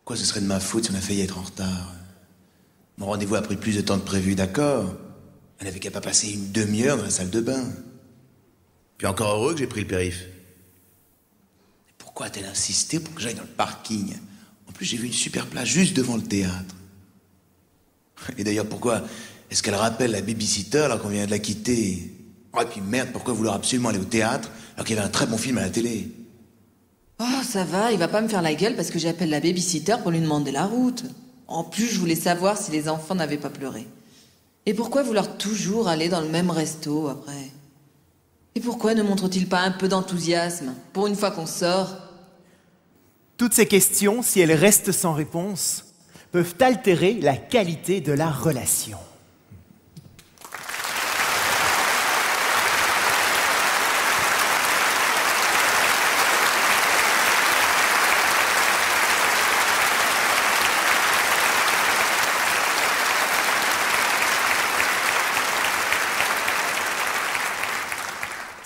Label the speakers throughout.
Speaker 1: Pourquoi ce serait de ma faute si on a failli être en retard? Mon rendez-vous a pris plus de temps que prévu, d'accord. Elle n'avait qu'à pas passer une demi-heure dans la salle de bain. Puis encore heureux que j'ai pris le périph'. Pourquoi a-t-elle insisté pour que j'aille dans le parking? En plus, j'ai vu une super place juste devant le théâtre. Et d'ailleurs, pourquoi est-ce qu'elle rappelle la babysitter alors qu'on vient de la quitter? Oh, et puis merde, pourquoi vouloir absolument aller au théâtre alors qu'il y avait un très bon film à la télé?
Speaker 2: Oh, ça va, il va pas me faire la gueule parce que j'appelle la babysitter pour lui demander la route. En plus, je voulais savoir si les enfants n'avaient pas pleuré. Et pourquoi vouloir toujours aller dans le même resto après? Et pourquoi ne montre-t-il pas un peu d'enthousiasme pour une fois qu'on sort?
Speaker 3: Toutes ces questions, si elles restent sans réponse, peuvent altérer la qualité de la relation.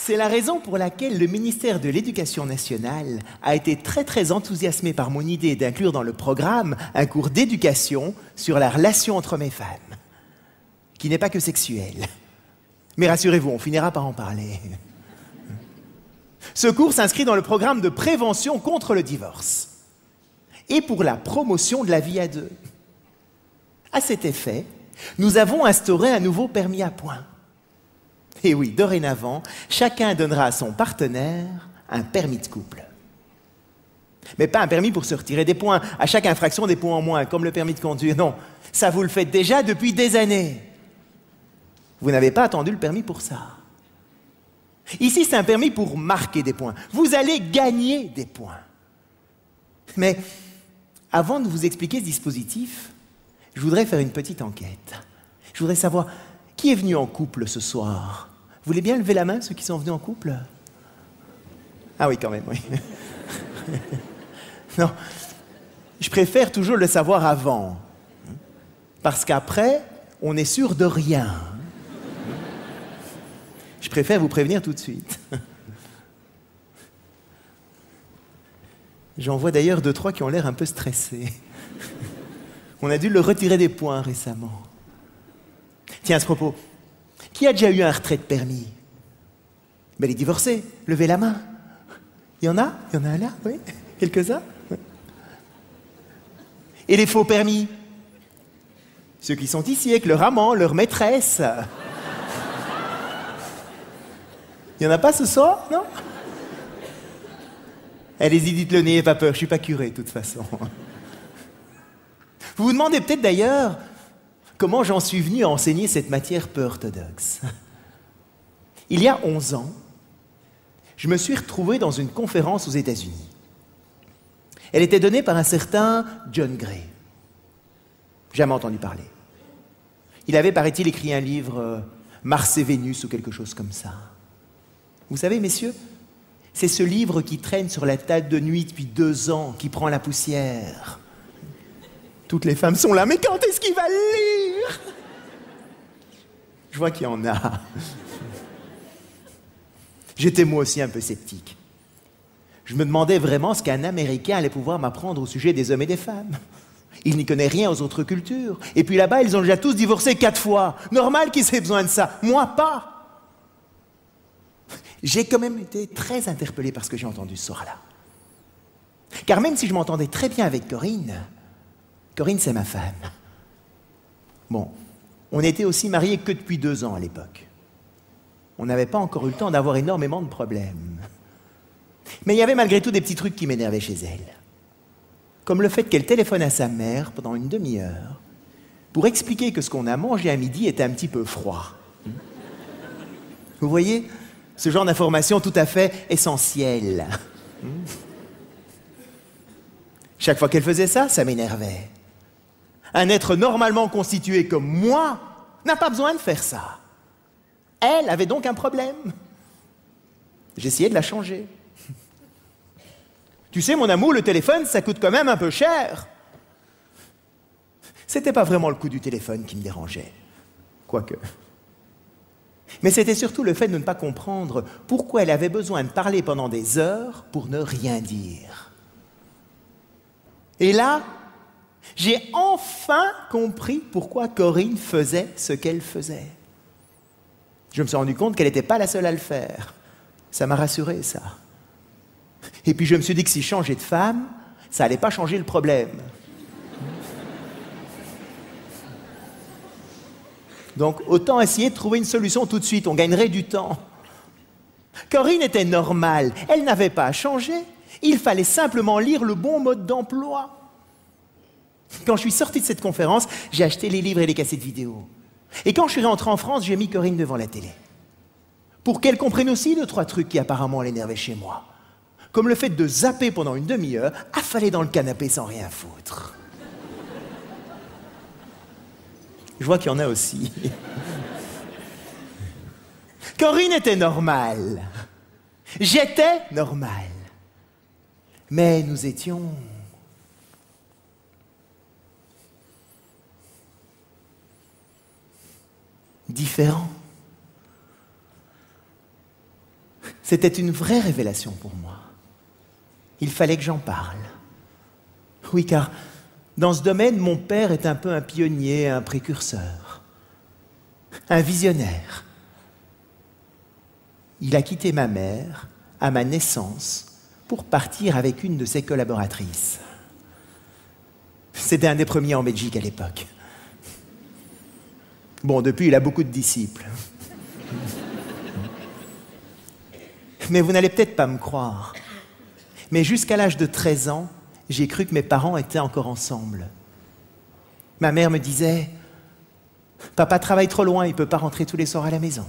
Speaker 3: C'est la raison pour laquelle le ministère de l'Éducation nationale a été très enthousiasmé par mon idée d'inclure dans le programme un cours d'éducation sur la relation entre hommes et femmes, qui n'est pas que sexuelle. Mais rassurez-vous, on finira par en parler. Ce cours s'inscrit dans le programme de prévention contre le divorce et pour la promotion de la vie à deux. À cet effet, nous avons instauré un nouveau permis à points. Et oui, dorénavant, chacun donnera à son partenaire un permis de couple. Mais pas un permis pour se retirer des points, à chaque infraction des points en moins, comme le permis de conduire. Non, ça vous le faites déjà depuis des années. Vous n'avez pas attendu le permis pour ça. Ici, c'est un permis pour marquer des points. Vous allez gagner des points. Mais avant de vous expliquer ce dispositif, je voudrais faire une petite enquête. Je voudrais savoir qui est venu en couple ce soir. Vous voulez bien lever la main, ceux qui sont venus en couple? Ah oui, quand même, oui. Non, je préfère toujours le savoir avant. Parce qu'après, on est sûr de rien. Je préfère vous prévenir tout de suite. J'en vois d'ailleurs 2-3 qui ont l'air un peu stressés. On a dû le retirer des points récemment. Tiens, à ce propos, qui a déjà eu un retrait de permis? Ben, les divorcés, levez la main. Il y en a? Il y en a un là, oui? Quelques-uns? Et les faux permis? Ceux qui sont ici avec leur amant, leur maîtresse. Il n'y en a pas ce soir, non? Allez-y, dites-le, n'ayez pas peur, je ne suis pas curé de toute façon. Vous vous demandez peut-être d'ailleurs comment j'en suis venu à enseigner cette matière peu orthodoxe. Il y a 11 ans, je me suis retrouvé dans une conférence aux États-Unis. Elle était donnée par un certain John Gray. Jamais entendu parler. Il avait, paraît-il, écrit un livre, Mars et Vénus ou quelque chose comme ça. Vous savez, messieurs, c'est ce livre qui traîne sur la table de nuit depuis 2 ans, qui prend la poussière. Toutes les femmes sont là, mais quand est-ce qu'il va le lire? Je vois qu'il y en a. J'étais moi aussi un peu sceptique. Je me demandais vraiment ce qu'un Américain allait pouvoir m'apprendre au sujet des hommes et des femmes. Il n'y connaît rien aux autres cultures. Et puis là-bas, ils ont déjà tous divorcé 4 fois. Normal qu'ils aient besoin de ça. Moi, pas. J'ai quand même été très interpellé par ce que j'ai entendu ce soir-là. Car même si je m'entendais très bien avec Corinne, c'est ma femme. Bon, on n'était aussi mariés que depuis 2 ans à l'époque. On n'avait pas encore eu le temps d'avoir énormément de problèmes. Mais il y avait malgré tout des petits trucs qui m'énervaient chez elle. Comme le fait qu'elle téléphone à sa mère pendant une demi-heure pour expliquer que ce qu'on a mangé à midi était un petit peu froid. Vous voyez, ce genre d'information tout à fait essentielle. Chaque fois qu'elle faisait ça, ça m'énervait. Un être normalement constitué comme moi n'a pas besoin de faire ça. Elle avait donc un problème. J'essayais de la changer. Tu sais, mon amour, le téléphone, ça coûte quand même un peu cher. C'était pas vraiment le coût du téléphone qui me dérangeait. Quoique. Mais c'était surtout le fait de ne pas comprendre pourquoi elle avait besoin de parler pendant des heures pour ne rien dire. Et là, J'ai enfin compris pourquoi Corinne faisait ce qu'elle faisait. Je me suis rendu compte qu'elle n'était pas la seule à le faire. Ça m'a rassuré, ça. Et puis je me suis dit que si je changeais de femme, ça n'allait pas changer le problème. Donc autant essayer de trouver une solution tout de suite, on gagnerait du temps. Corinne était normale, elle n'avait pas à changer. Il fallait simplement lire le bon mode d'emploi. Quand je suis sorti de cette conférence, j'ai acheté les livres et les cassettes vidéo. Et quand je suis rentré en France, j'ai mis Corinne devant la télé. Pour qu'elle comprenne aussi 2-3 trucs qui apparemment l'énervaient chez moi. Comme le fait de zapper pendant une demi-heure, affalé dans le canapé sans rien foutre. Je vois qu'il y en a aussi. Corinne était normale. J'étais normale. Mais nous étions... différents. C'était une vraie révélation pour moi. Il fallait que j'en parle. Oui, car dans ce domaine, mon père est un peu un pionnier, un précurseur, un visionnaire. Il a quitté ma mère à ma naissance pour partir avec une de ses collaboratrices. C'était un des premiers en Belgique à l'époque. Bon, depuis, il a beaucoup de disciples. Mais vous n'allez peut-être pas me croire. Mais jusqu'à l'âge de 13 ans, j'ai cru que mes parents étaient encore ensemble. Ma mère me disait « Papa travaille trop loin, il ne peut pas rentrer tous les soirs à la maison. »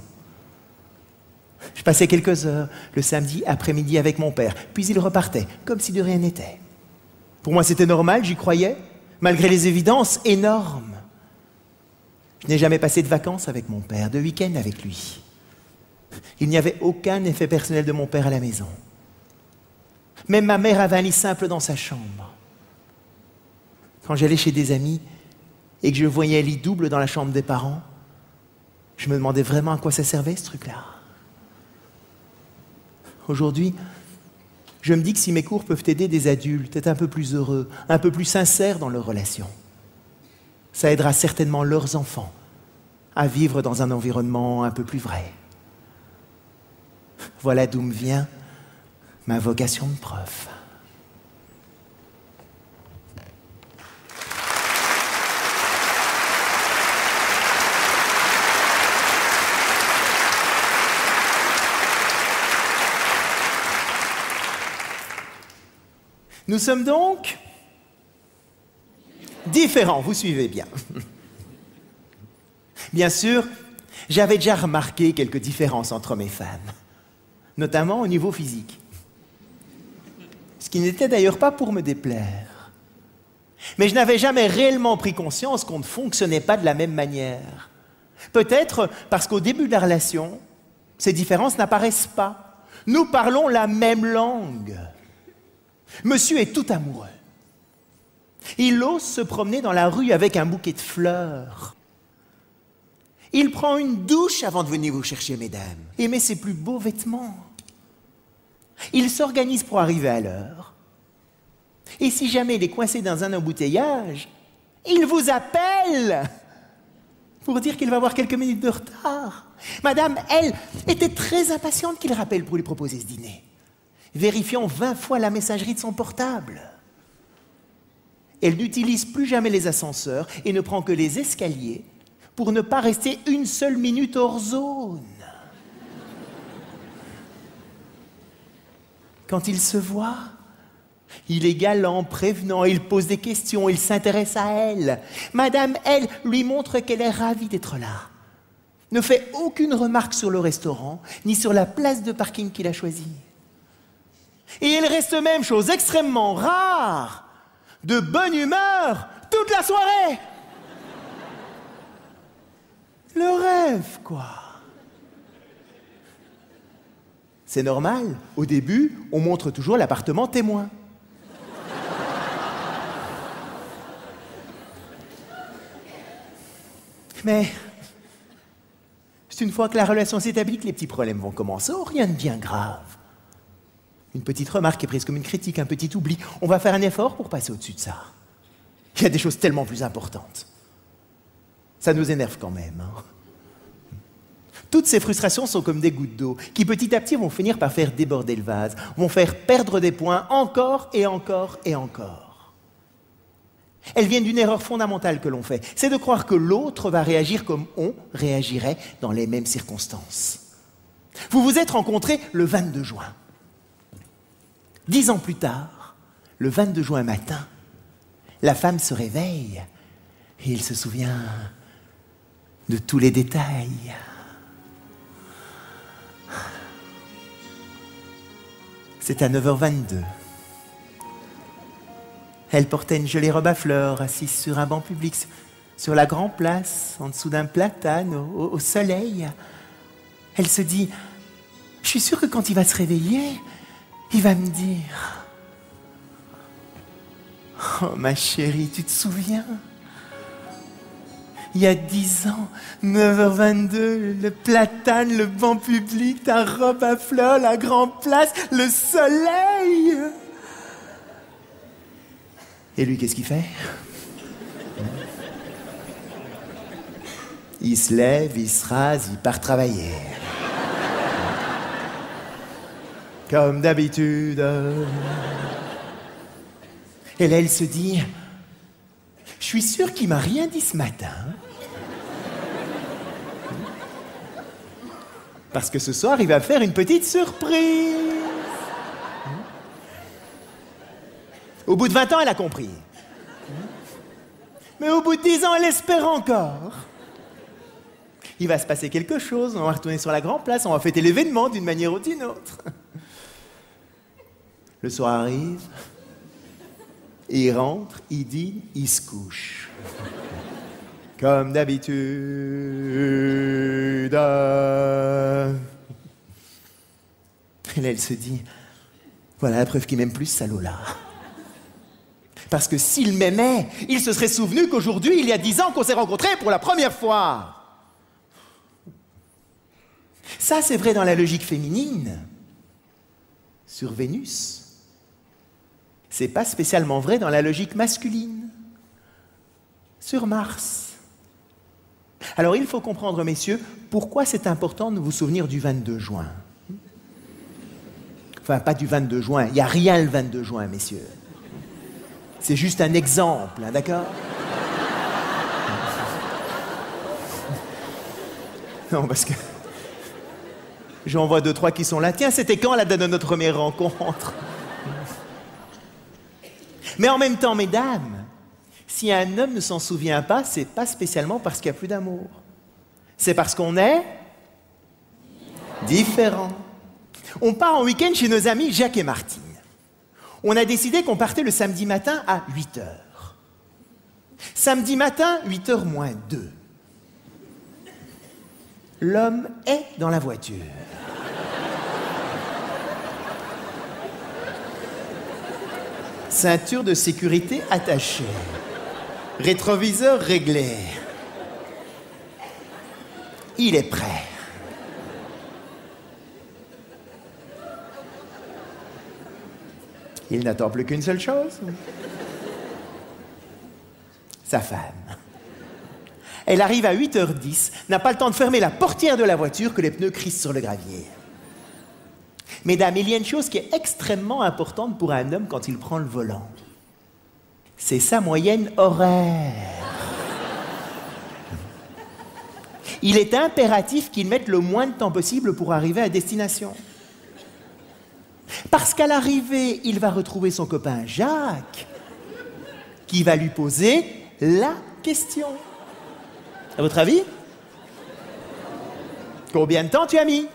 Speaker 3: Je passais quelques heures le samedi après-midi avec mon père, puis il repartait, comme si de rien n'était. Pour moi, c'était normal, j'y croyais, malgré les évidences énormes. Je n'ai jamais passé de vacances avec mon père, de week-end avec lui. Il n'y avait aucun effet personnel de mon père à la maison. Même ma mère avait un lit simple dans sa chambre. Quand j'allais chez des amis et que je voyais un lit double dans la chambre des parents, je me demandais vraiment à quoi ça servait, ce truc-là. Aujourd'hui, je me dis que si mes cours peuvent aider des adultes à être un peu plus heureux, un peu plus sincères dans leurs relations, ça aidera certainement leurs enfants à vivre dans un environnement un peu plus vrai. Voilà d'où me vient ma vocation de prof. Nous sommes donc différents, vous suivez bien. Bien sûr, j'avais déjà remarqué quelques différences entre hommes et femmes, notamment au niveau physique. Ce qui n'était d'ailleurs pas pour me déplaire. Mais je n'avais jamais réellement pris conscience qu'on ne fonctionnait pas de la même manière. Peut-être parce qu'au début de la relation, ces différences n'apparaissent pas. Nous parlons la même langue. Monsieur est tout amoureux. Il ose se promener dans la rue avec un bouquet de fleurs. Il prend une douche avant de venir vous chercher, mesdames, et met ses plus beaux vêtements. Il s'organise pour arriver à l'heure. Et si jamais il est coincé dans un embouteillage, il vous appelle pour dire qu'il va avoir quelques minutes de retard. Madame, elle, était très impatiente qu'il rappelle pour lui proposer ce dîner, vérifiant 20 fois la messagerie de son portable. Elle n'utilise plus jamais les ascenseurs et ne prend que les escaliers pour ne pas rester une seule minute hors zone. Quand il se voit, il est galant, prévenant, il pose des questions, il s'intéresse à elle. Madame, elle, lui montre qu'elle est ravie d'être là. Ne fait aucune remarque sur le restaurant, ni sur la place de parking qu'il a choisie. Et il reste même, chose extrêmement rare, de bonne humeur toute la soirée. Le rêve, quoi. C'est normal, au début, on montre toujours l'appartement témoin. Mais c'est une fois que la relation s'établit que les petits problèmes vont commencer. Oh, rien de bien grave. Une petite remarque est prise comme une critique, un petit oubli. On va faire un effort pour passer au-dessus de ça. Il y a des choses tellement plus importantes. Ça nous énerve quand même. Hein. Toutes ces frustrations sont comme des gouttes d'eau qui petit à petit vont finir par faire déborder le vase, vont faire perdre des points encore et encore et encore. Elles viennent d'une erreur fondamentale que l'on fait, c'est de croire que l'autre va réagir comme on réagirait dans les mêmes circonstances. Vous vous êtes rencontrés le 22 juin. 10 ans plus tard, le 22 juin matin, la femme se réveille et il se souvient de tous les détails. C'est à 9h22. Elle portait une jolie robe à fleurs, assise sur un banc public, sur la grande place, en dessous d'un platane, au soleil. Elle se dit, je suis sûre que quand il va se réveiller, il va me dire, oh ma chérie, tu te souviens ? Il y a 10 ans, 9h22, le platane, le banc public, ta robe à fleurs, la grande place, le soleil. Et lui, qu'est-ce qu'il fait ? Il se lève, il se rase, il part travailler. Comme d'habitude. Et là, elle se dit, je suis sûre qu'il m'a rien dit ce matin. Parce que ce soir, il va faire une petite surprise. Au bout de 20 ans, elle a compris. Mais au bout de 10 ans, elle espère encore. Il va se passer quelque chose, on va retourner sur la grande place, on va fêter l'événement d'une manière ou d'une autre. Le soir arrive, il rentre, il dîne, il se couche. Comme d'habitude. Et là, elle se dit, voilà la preuve qu'il m'aime plus, ce salaud-là. Parce que s'il m'aimait, il se serait souvenu qu'aujourd'hui, il y a 10 ans qu'on s'est rencontrés pour la première fois. Ça, c'est vrai dans la logique féminine. Sur Vénus. C'est pas spécialement vrai dans la logique masculine. Sur Mars. Alors, il faut comprendre, messieurs, pourquoi c'est important de vous souvenir du 22 juin. Enfin, pas du 22 juin. Il n'y a rien le 22 juin, messieurs. C'est juste un exemple, hein, d'accord ? Non, parce que j'en vois 2-3 qui sont là. Tiens, c'était quand la date de notre première rencontre ? Mais en même temps, mesdames, si un homme ne s'en souvient pas, c'est pas spécialement parce qu'il n'y a plus d'amour. C'est parce qu'on est différents. On part en week-end chez nos amis Jacques et Martine. On a décidé qu'on partait le samedi matin à 8h. Samedi matin, 8h moins 2. L'homme est dans la voiture. Ceinture de sécurité attachée. Rétroviseur réglé. Il est prêt. Il n'attend plus qu'une seule chose. Sa femme. Elle arrive à 8h10, n'a pas le temps de fermer la portière de la voiture que les pneus crissent sur le gravier. Mesdames, il y a une chose qui est extrêmement importante pour un homme quand il prend le volant. C'est sa moyenne horaire. Il est impératif qu'il mette le moins de temps possible pour arriver à destination. Parce qu'à l'arrivée, il va retrouver son copain Jacques, qui va lui poser la question. À votre avis ? Combien de temps tu as mis ?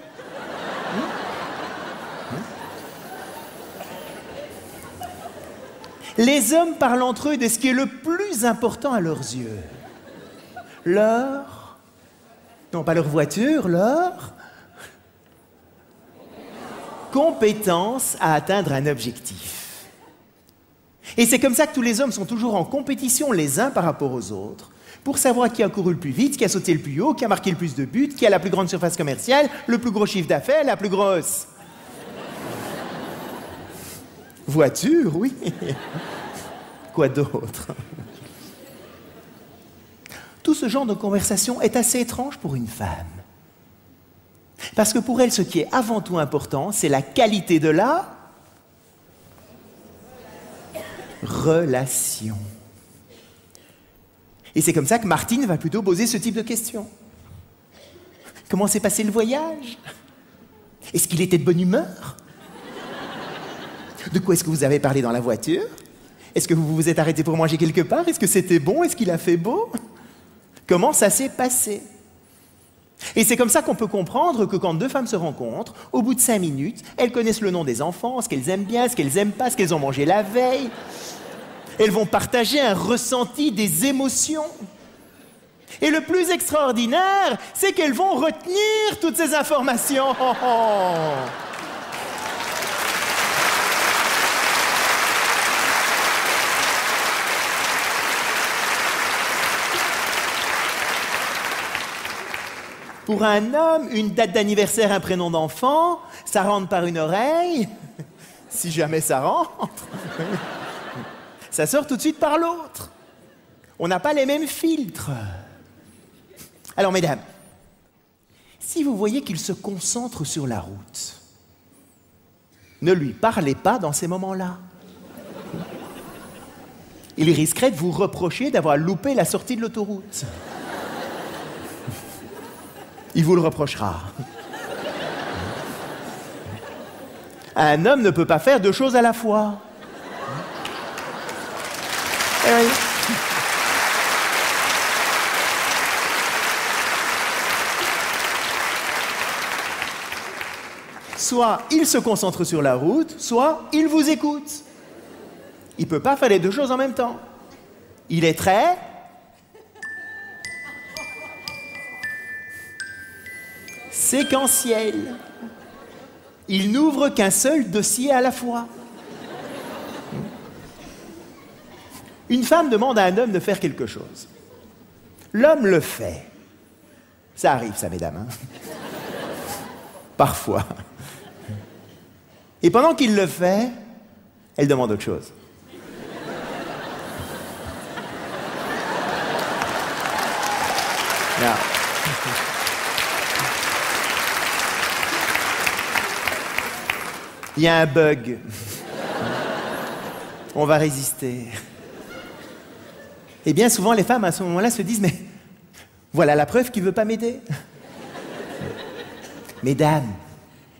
Speaker 3: Les hommes parlent entre eux de ce qui est le plus important à leurs yeux. Non pas leur voiture, leur compétence à atteindre un objectif. Et c'est comme ça que tous les hommes sont toujours en compétition les uns par rapport aux autres, pour savoir qui a couru le plus vite, qui a sauté le plus haut, qui a marqué le plus de buts, qui a la plus grande surface commerciale, le plus gros chiffre d'affaires, la plus grosse voiture, oui. Quoi d'autre ? Tout ce genre de conversation est assez étrange pour une femme. Parce que pour elle, ce qui est avant tout important, c'est la qualité de la relation. Et c'est comme ça que Martine va plutôt poser ce type de questions. Comment s'est passé le voyage? Est-ce qu'il était de bonne humeur? De quoi est-ce que vous avez parlé dans la voiture? Est-ce que vous vous êtes arrêté pour manger quelque part? Est-ce que c'était bon? Est-ce qu'il a fait beau? Comment ça s'est passé? Et c'est comme ça qu'on peut comprendre que quand deux femmes se rencontrent, au bout de 5 minutes, elles connaissent le nom des enfants, ce qu'elles aiment bien, ce qu'elles n'aiment pas, ce qu'elles ont mangé la veille. Elles vont partager un ressenti, des émotions. Et le plus extraordinaire, c'est qu'elles vont retenir toutes ces informations. Pour un homme, une date d'anniversaire, un prénom d'enfant, ça rentre par une oreille, si jamais ça rentre. Ça sort tout de suite par l'autre. On n'a pas les mêmes filtres. Alors, mesdames, si vous voyez qu'il se concentre sur la route, ne lui parlez pas dans ces moments-là. Il risquerait de vous reprocher d'avoir loupé la sortie de l'autoroute. Il vous le reprochera. Un homme ne peut pas faire 2 choses à la fois. Eh oui. Soit il se concentre sur la route, soit il vous écoute. Il ne peut pas faire les 2 choses en même temps. Il est très séquentiel. Il n'ouvre qu'un seul dossier à la fois. Une femme demande à un homme de faire quelque chose. L'homme le fait. Ça arrive, ça, mesdames. Parfois. Et pendant qu'il le fait, elle demande autre chose. Là. Il y a un bug. On va résister. Et bien souvent, les femmes, à ce moment-là, se disent « Mais voilà la preuve qu'il ne veut pas m'aider. » Mesdames,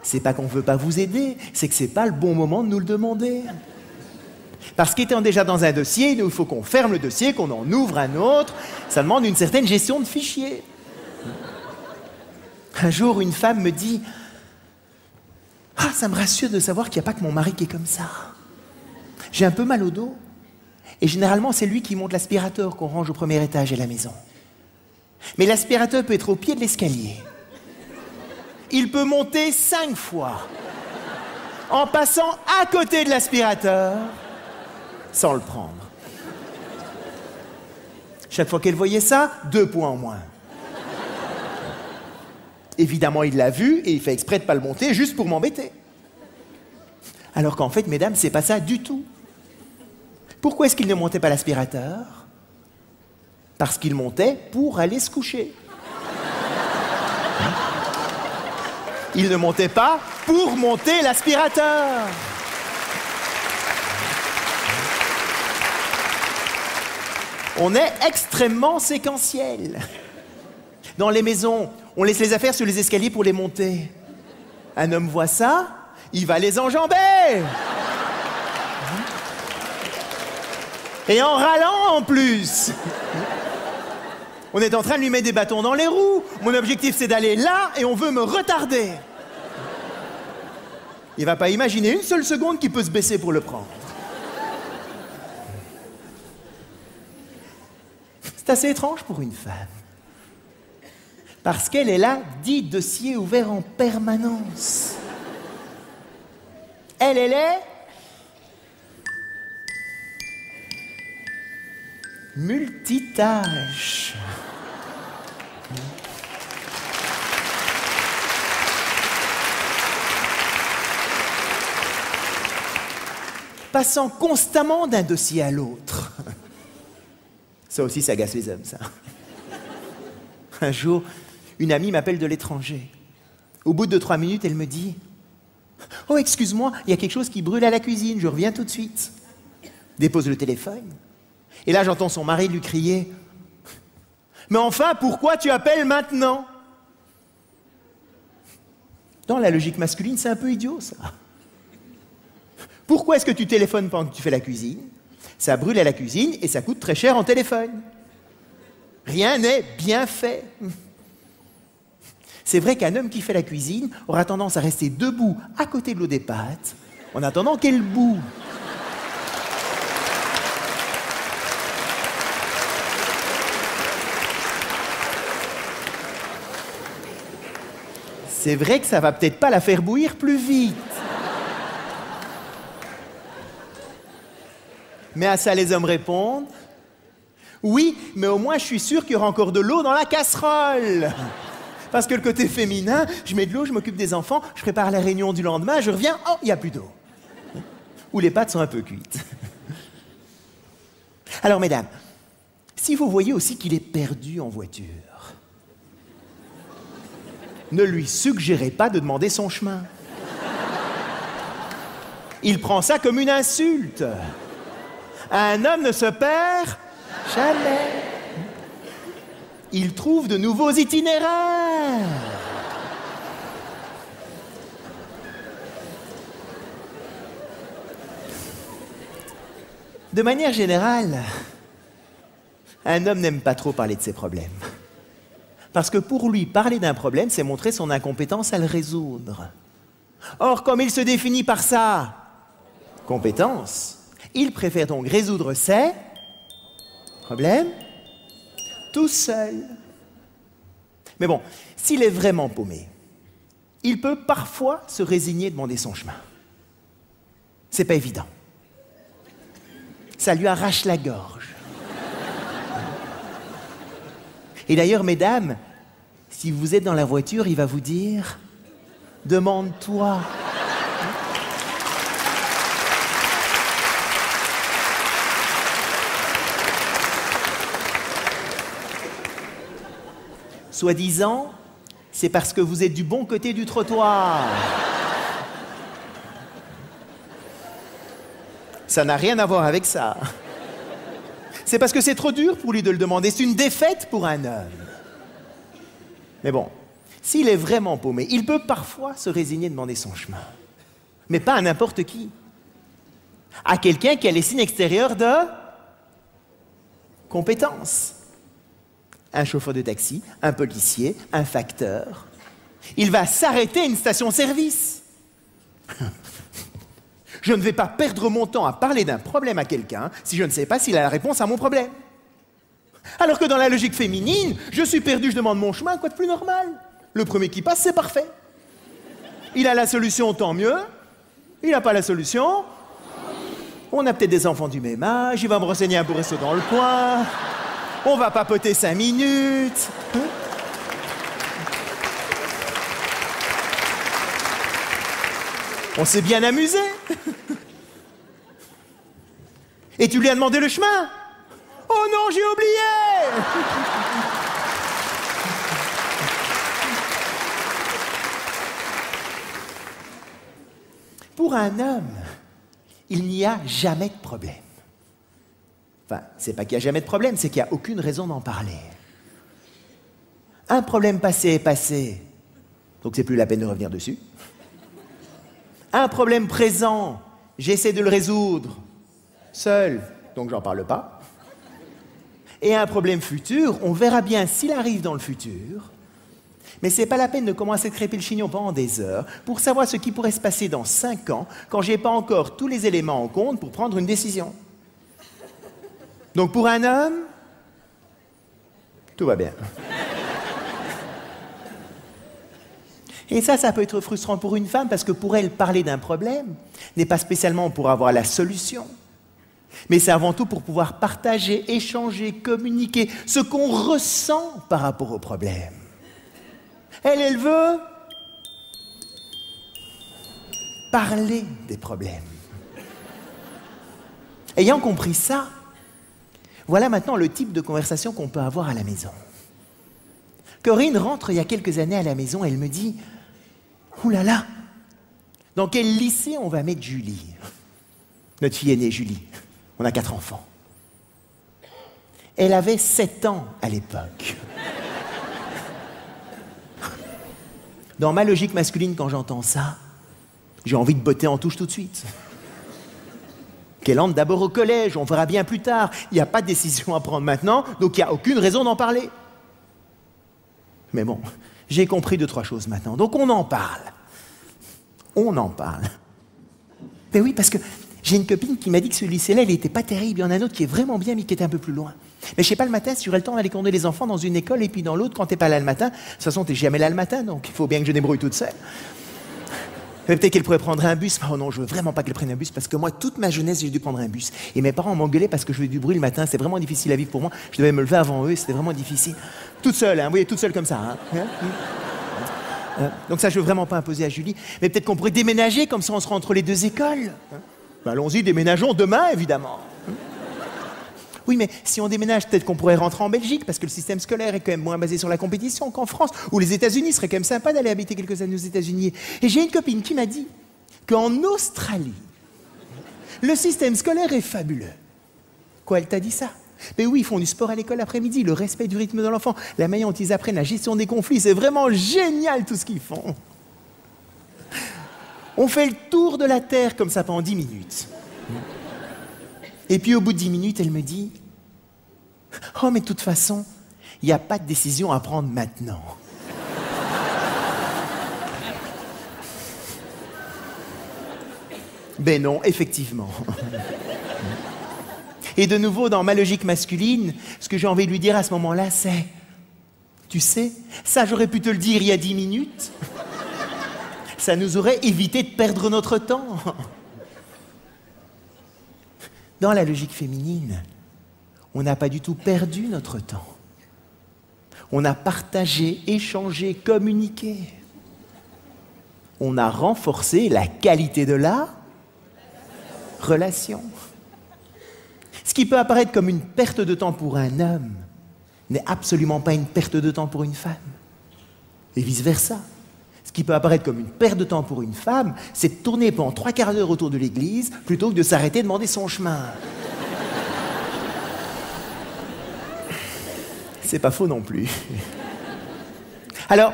Speaker 3: c'est pas qu'on ne veut pas vous aider, c'est que ce n'est pas le bon moment de nous le demander. Parce qu'étant déjà dans un dossier, il faut qu'on ferme le dossier, qu'on en ouvre un autre. Ça demande une certaine gestion de fichiers. Un jour, une femme me dit « Ah, ça me rassure de savoir qu'il n'y a pas que mon mari qui est comme ça. J'ai un peu mal au dos. Et généralement, c'est lui qui monte l'aspirateur qu'on range au premier étage de la maison. Mais l'aspirateur peut être au pied de l'escalier. Il peut monter 5 fois en passant à côté de l'aspirateur sans le prendre. Chaque fois qu'elle voyait ça, 2 points en moins. Évidemment, il l'a vu et il fait exprès de ne pas le monter juste pour m'embêter. Alors qu'en fait, mesdames, c'est pas ça du tout. Pourquoi est-ce qu'il ne montait pas l'aspirateur? Parce qu'il montait pour aller se coucher. Il ne montait pas pour monter l'aspirateur. On est extrêmement séquentiel. Dans les maisons, on laisse les affaires sur les escaliers pour les monter. Un homme voit ça, il va les enjamber. Et en râlant en plus. On est en train de lui mettre des bâtons dans les roues. Mon objectif, c'est d'aller là et on veut me retarder. Il ne va pas imaginer une seule seconde qu'il peut se baisser pour le prendre. C'est assez étrange pour une femme. Parce qu'elle est là, 10 dossiers ouverts en permanence. Elle est multitâche. Passant constamment d'un dossier à l'autre. Ça aussi, ça agace les hommes, ça. Un jour, une amie m'appelle de l'étranger. Au bout de 3 minutes, elle me dit « Oh, excuse-moi, il y a quelque chose qui brûle à la cuisine, je reviens tout de suite. » Dépose le téléphone. Et là, j'entends son mari lui crier « Mais enfin, pourquoi tu appelles maintenant ?» Dans la logique masculine, c'est un peu idiot, ça. Pourquoi est-ce que tu téléphones pendant que tu fais la cuisine? Ça brûle à la cuisine et ça coûte très cher en téléphone. Rien n'est bien fait. C'est vrai qu'un homme qui fait la cuisine aura tendance à rester debout à côté de l'eau des pâtes en attendant qu'elle bout. C'est vrai que ça va peut-être pas la faire bouillir plus vite. Mais à ça, les hommes répondent « Oui, mais au moins, je suis sûr qu'il y aura encore de l'eau dans la casserole. » Parce que le côté féminin, je mets de l'eau, je m'occupe des enfants, je prépare la réunion du lendemain, je reviens, oh, il n'y a plus d'eau. Ou les pâtes sont un peu cuites. Alors, mesdames, si vous voyez aussi qu'il est perdu en voiture, ne lui suggérez pas de demander son chemin. Il prend ça comme une insulte. Un homme ne se perd jamais. Il trouve de nouveaux itinéraires. De manière générale, un homme n'aime pas trop parler de ses problèmes. Parce que pour lui, parler d'un problème, c'est montrer son incompétence à le résoudre. Or, comme il se définit par sa compétence, il préfère donc résoudre ses problèmes tout seul. Mais bon, s'il est vraiment paumé, il peut parfois se résigner et demander son chemin. C'est pas évident. Ça lui arrache la gorge. Et d'ailleurs, mesdames, si vous êtes dans la voiture, il va vous dire « Demande-toi ». Soi-disant, c'est parce que vous êtes du bon côté du trottoir. Ça n'a rien à voir avec ça. C'est parce que c'est trop dur pour lui de le demander. C'est une défaite pour un homme. Mais bon, s'il est vraiment paumé, il peut parfois se résigner à demander son chemin. Mais pas à n'importe qui. À quelqu'un qui a les signes extérieurs de compétence. Un chauffeur de taxi, un policier, un facteur. Il va s'arrêter à une station-service. Je ne vais pas perdre mon temps à parler d'un problème à quelqu'un si je ne sais pas s'il a la réponse à mon problème. Alors que dans la logique féminine, je suis perdu, je demande mon chemin, quoi de plus normal? Le premier qui passe, c'est parfait. Il a la solution, tant mieux. Il n'a pas la solution. On a peut-être des enfants du même âge, il va me renseigner un beau resto dans le coin. On va papoter 5 minutes. On s'est bien amusé. Et tu lui as demandé le chemin? Oh non, j'ai oublié. Pour un homme, il n'y a jamais de problème. Enfin, c'est pas qu'il n'y a jamais de problème, c'est qu'il n'y a aucune raison d'en parler. Un problème passé est passé, donc c'est plus la peine de revenir dessus. Un problème présent, j'essaie de le résoudre seul, donc j'en parle pas. Et un problème futur, on verra bien s'il arrive dans le futur, mais c'est pas la peine de commencer à crêper le chignon pendant des heures pour savoir ce qui pourrait se passer dans 5 ans quand j'ai pas encore tous les éléments en compte pour prendre une décision. Donc pour un homme, tout va bien. Et ça peut être frustrant pour une femme parce que pour elle, parler d'un problème n'est pas spécialement pour avoir la solution, mais c'est avant tout pour pouvoir partager, échanger, communiquer ce qu'on ressent par rapport au problème. Elle veut parler des problèmes. Ayant compris ça, voilà maintenant le type de conversation qu'on peut avoir à la maison. Corinne rentre il y a quelques années à la maison, elle me dit « Ouh là là, dans quel lycée on va mettre Julie ?» Notre fille aînée, Julie. On a 4 enfants. Elle avait 7 ans à l'époque. Dans ma logique masculine, quand j'entends ça, j'ai envie de botter en touche tout de suite. Qu'elle entre d'abord au collège, on verra bien plus tard. Il n'y a pas de décision à prendre maintenant, donc il n'y a aucune raison d'en parler. Mais bon, j'ai compris 2-3 choses maintenant, donc on en parle. On en parle. Ben oui, parce que j'ai une copine qui m'a dit que ce lycée-là, il n'était pas terrible. Il y en a un autre qui est vraiment bien, mais qui était un peu plus loin. Mais je sais pas, le matin, si tu aurais le temps d'aller conduire les enfants dans une école et puis dans l'autre, quand t'es pas là le matin, de toute façon, t'es jamais là le matin, donc il faut bien que je débrouille toute seule. Peut-être qu'elle pourrait prendre un bus. Oh non, je veux vraiment pas qu'elle prenne un bus, parce que moi, toute ma jeunesse, j'ai dû prendre un bus. Et mes parents m'engueulaient parce que je faisais du bruit le matin. C'était vraiment difficile à vivre pour moi. Je devais me lever avant eux, c'était vraiment difficile. Toute seule, hein, vous voyez, toute seule comme ça. Donc ça, je veux vraiment pas imposer à Julie. Mais peut-être qu'on pourrait déménager, comme ça on sera entre les 2 écoles. Ben, allons-y, déménageons demain, évidemment. Oui, mais si on déménage, peut-être qu'on pourrait rentrer en Belgique, parce que le système scolaire est quand même moins basé sur la compétition qu'en France, ou les États-Unis. Ce serait quand même sympa d'aller habiter quelques années aux États-Unis. Et j'ai une copine qui m'a dit qu'en Australie, le système scolaire est fabuleux. Quoi, elle t'a dit ça? Mais oui, ils font du sport à l'école l'après-midi, le respect du rythme de l'enfant, la manière dont ils apprennent la gestion des conflits, c'est vraiment génial tout ce qu'ils font. On fait le tour de la Terre comme ça pendant 10 minutes. Et puis au bout de 10 minutes, elle me dit « Oh, mais de toute façon, il n'y a pas de décision à prendre maintenant. » Ben non, effectivement. Et de nouveau, dans ma logique masculine, ce que j'ai envie de lui dire à ce moment-là, c'est « Tu sais, ça j'aurais pu te le dire il y a 10 minutes. Ça nous aurait évité de perdre notre temps. » Dans la logique féminine, on n'a pas du tout perdu notre temps. On a partagé, échangé, communiqué. On a renforcé la qualité de la relation. Ce qui peut apparaître comme une perte de temps pour un homme n'est absolument pas une perte de temps pour une femme. Et vice-versa. Ce qui peut apparaître comme une perte de temps pour une femme, c'est de tourner pendant 3/4 d'heure autour de l'église plutôt que de s'arrêter et demander son chemin. C'est pas faux non plus. Alors,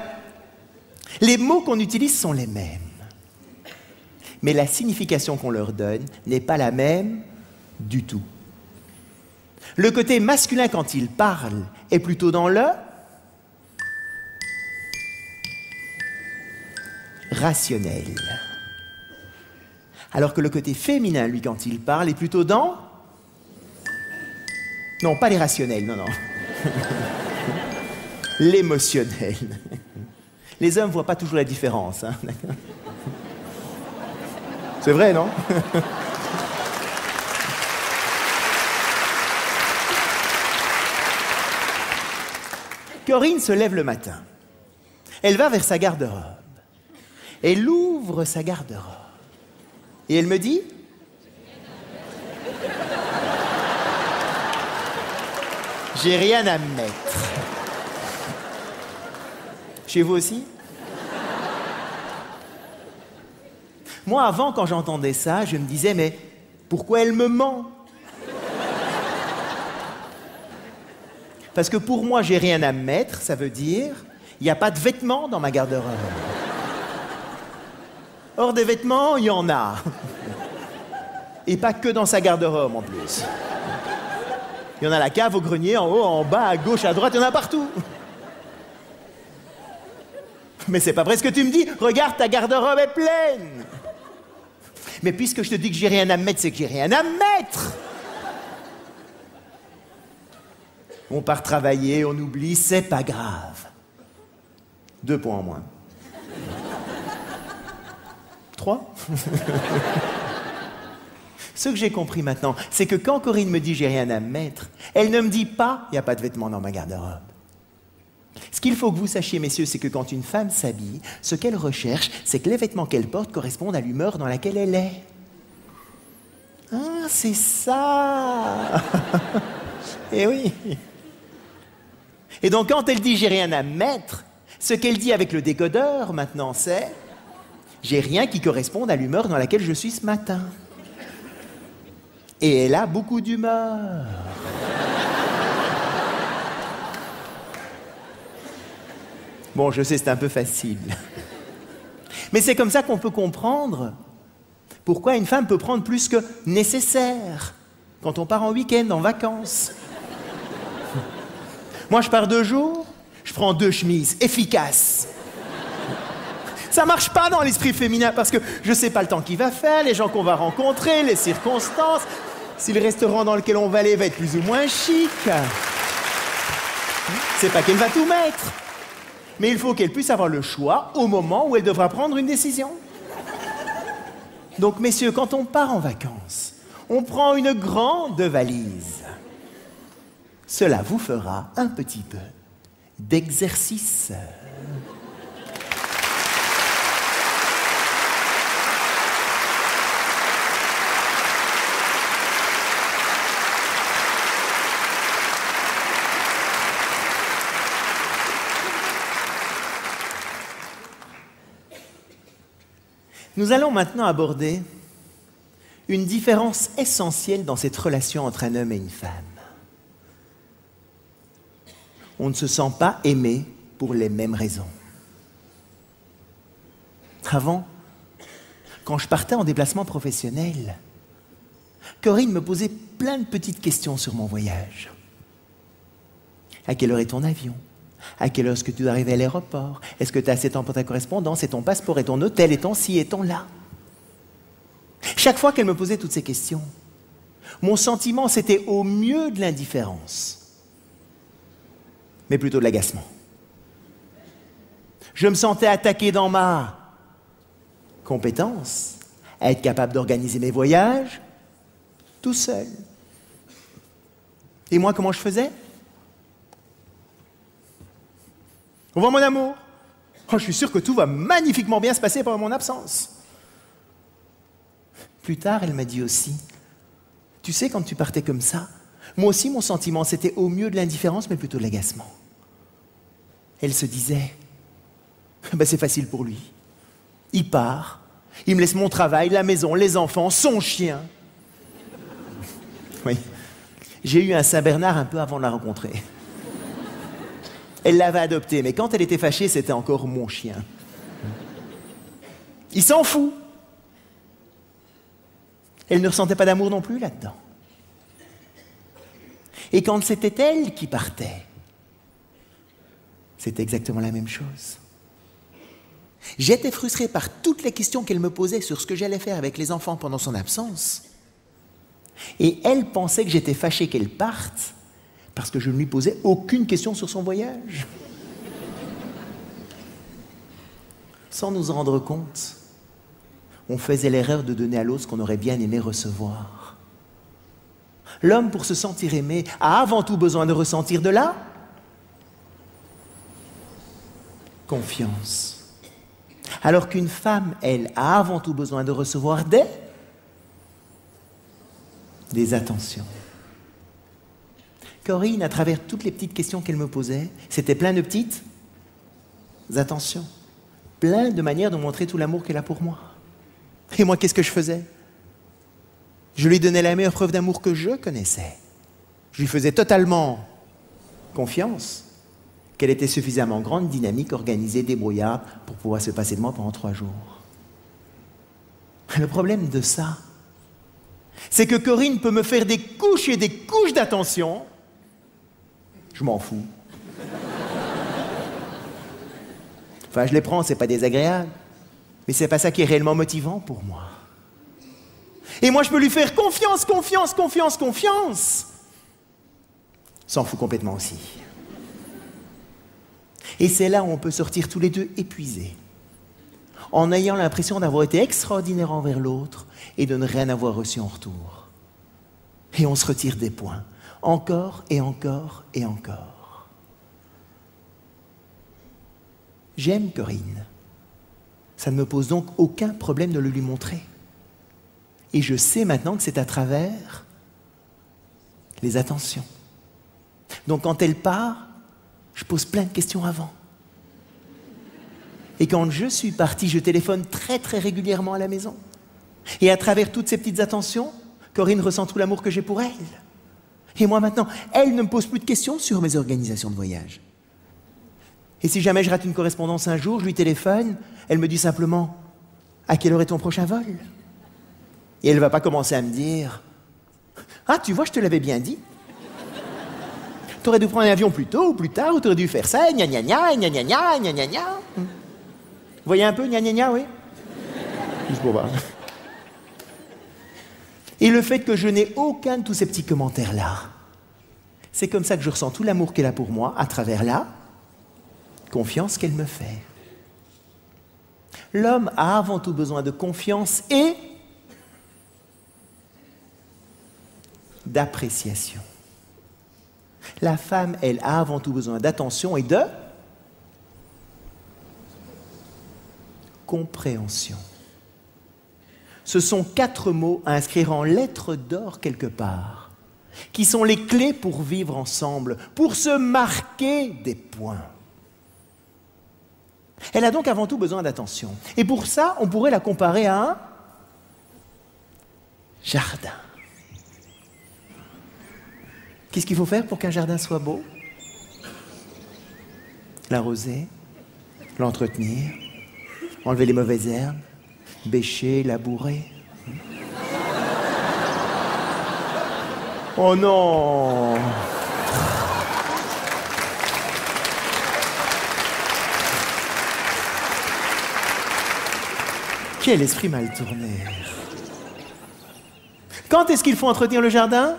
Speaker 3: les mots qu'on utilise sont les mêmes. Mais la signification qu'on leur donne n'est pas la même du tout. Le côté masculin, quand il parle, est plutôt dans le rationnel. Alors que le côté féminin, lui, quand il parle, est plutôt dans... Non, pas les rationnels, non, non. L'émotionnel. Les hommes ne voient pas toujours la différence, hein, d'accord ? C'est vrai, non ? Corinne se lève le matin. Elle va vers sa garde-robe. Elle ouvre sa garde-robe. Et elle me dit... J'ai rien à me mettre. Chez vous aussi ? Moi, avant, quand j'entendais ça, je me disais, mais pourquoi elle me ment ? Parce que pour moi, j'ai rien à me mettre, ça veut dire, il n'y a pas de vêtements dans ma garde-robe. Or, des vêtements, il y en a. Et pas que dans sa garde-robe, en plus. Il y en a à la cave, au grenier, en haut, en bas, à gauche, à droite, il y en a partout. Mais c'est pas vrai ce que tu me dis. Regarde, ta garde-robe est pleine. Mais puisque je te dis que j'ai rien à me mettre, c'est que j'ai rien à me mettre. On part travailler, on oublie, c'est pas grave. 2 points en moins. 3. Ce que j'ai compris maintenant, c'est que quand Corinne me dit « j'ai rien à me mettre », elle ne me dit pas « il n'y a pas de vêtements dans ma garde-robe ». Ce qu'il faut que vous sachiez, messieurs, c'est que quand une femme s'habille, ce qu'elle recherche, c'est que les vêtements qu'elle porte correspondent à l'humeur dans laquelle elle est. Ah, c'est ça. Eh oui. Et donc quand elle dit « j'ai rien à mettre », ce qu'elle dit avec le décodeur maintenant c'est « j'ai rien qui corresponde à l'humeur dans laquelle je suis ce matin ». Et elle a beaucoup d'humeur. Bon, je sais, c'est un peu facile. Mais c'est comme ça qu'on peut comprendre pourquoi une femme peut prendre plus que nécessaire quand on part en week-end, en vacances. Moi, je pars 2 jours, je prends 2 chemises efficaces. Ça marche pas dans l'esprit féminin parce que je sais pas le temps qu'il va faire, les gens qu'on va rencontrer, les circonstances, si le restaurant dans lequel on va aller va être plus ou moins chic. C'est pas qu'elle va tout mettre. Mais il faut qu'elle puisse avoir le choix au moment où elle devra prendre une décision. Donc, messieurs, quand on part en vacances, on prend une grande valise. Cela vous fera un petit peu d'exercice. Nous allons maintenant aborder une différence essentielle dans cette relation entre un homme et une femme. On ne se sent pas aimé pour les mêmes raisons. Avant, quand je partais en déplacement professionnel, Corinne me posait plein de petites questions sur mon voyage. À quelle heure est ton avion ? À quelle heure est-ce que tu dois arriver à l'aéroport? Est-ce que tu as assez de temps pour ta correspondance et ton passeport et ton hôtel et ton ci et ton là? Chaque fois qu'elle me posait toutes ces questions, mon sentiment c'était au mieux de l'indifférence, mais plutôt de l'agacement. Je me sentais attaqué dans ma compétence à être capable d'organiser mes voyages tout seul. Et moi, comment je faisais? Au revoir mon amour. Oh, je suis sûr que tout va magnifiquement bien se passer pendant mon absence. Plus tard, elle m'a dit aussi, tu sais, quand tu partais comme ça, moi aussi, mon sentiment, c'était au mieux de l'indifférence, mais plutôt de l'agacement. Elle se disait, ben, c'est facile pour lui. Il part, il me laisse mon travail, la maison, les enfants, son chien. Oui, j'ai eu un Saint-Bernard un peu avant de la rencontrer. Elle l'avait adopté, mais quand elle était fâchée, c'était encore mon chien. Il s'en fout. Elle ne ressentait pas d'amour non plus là-dedans. Et quand c'était elle qui partait, c'était exactement la même chose. J'étais frustré par toutes les questions qu'elle me posait sur ce que j'allais faire avec les enfants pendant son absence. Et elle pensait que j'étais fâché qu'elle parte parce que je ne lui posais aucune question sur son voyage. Sans nous en rendre compte, on faisait l'erreur de donner à l'autre ce qu'on aurait bien aimé recevoir. L'homme, pour se sentir aimé, a avant tout besoin de ressentir de la confiance. Alors qu'une femme, elle, a avant tout besoin de recevoir des attentions. Corinne, à travers toutes les petites questions qu'elle me posait, c'était plein de petites attentions, plein de manières de montrer tout l'amour qu'elle a pour moi. Et moi, qu'est-ce que je faisais? Je lui donnais la meilleure preuve d'amour que je connaissais. Je lui faisais totalement confiance qu'elle était suffisamment grande, dynamique, organisée, débrouillarde pour pouvoir se passer de moi pendant 3 jours. Le problème de ça, c'est que Corinne peut me faire des couches et des couches d'attention. Je m'en fous. Enfin, je les prends, c'est pas désagréable. Mais c'est pas ça qui est réellement motivant pour moi. Et moi, je peux lui faire confiance. S'en fout complètement aussi. Et c'est là où on peut sortir tous les deux épuisés, en ayant l'impression d'avoir été extraordinaire envers l'autre et de ne rien avoir reçu en retour. Et on se retire des points, encore et encore et encore. J'aime Corinne. Ça ne me pose donc aucun problème de le lui montrer. Et je sais maintenant que c'est à travers les attentions. Donc quand elle part, je pose plein de questions avant. Et quand je suis parti, je téléphone très très régulièrement à la maison. Et à travers toutes ces petites attentions, Corinne ressent tout l'amour que j'ai pour elle. Et moi maintenant, elle ne me pose plus de questions sur mes organisations de voyage. Et si jamais je rate une correspondance un jour, je lui téléphone, elle me dit simplement « À quelle heure est ton prochain vol ?» Et elle ne va pas commencer à me dire « Ah, tu vois, je te l'avais bien dit. T'aurais dû prendre un avion plus tôt ou plus tard, ou t'aurais dû faire ça, gna gna gna, gna gna gna, gna gna gna. » Vous voyez un peu, gna gna gna, oui? Juste pour voir. Et le fait que je n'ai aucun de tous ces petits commentaires-là, c'est comme ça que je ressens tout l'amour qu'elle a pour moi, à travers la confiance qu'elle me fait. L'homme a avant tout besoin de confiance et d'appréciation. La femme, elle, a avant tout besoin d'attention et de compréhension. Ce sont 4 mots à inscrire en lettres d'or quelque part, qui sont les clés pour vivre ensemble, pour se marquer des points. Elle a donc avant tout besoin d'attention. Et pour ça, on pourrait la comparer à un jardin. Qu'est-ce qu'il faut faire pour qu'un jardin soit beau? L'arroser, l'entretenir, enlever les mauvaises herbes, bêcher, labourer. Oh non! Quel esprit mal tourné! Quand est-ce qu'il faut entretenir le jardin?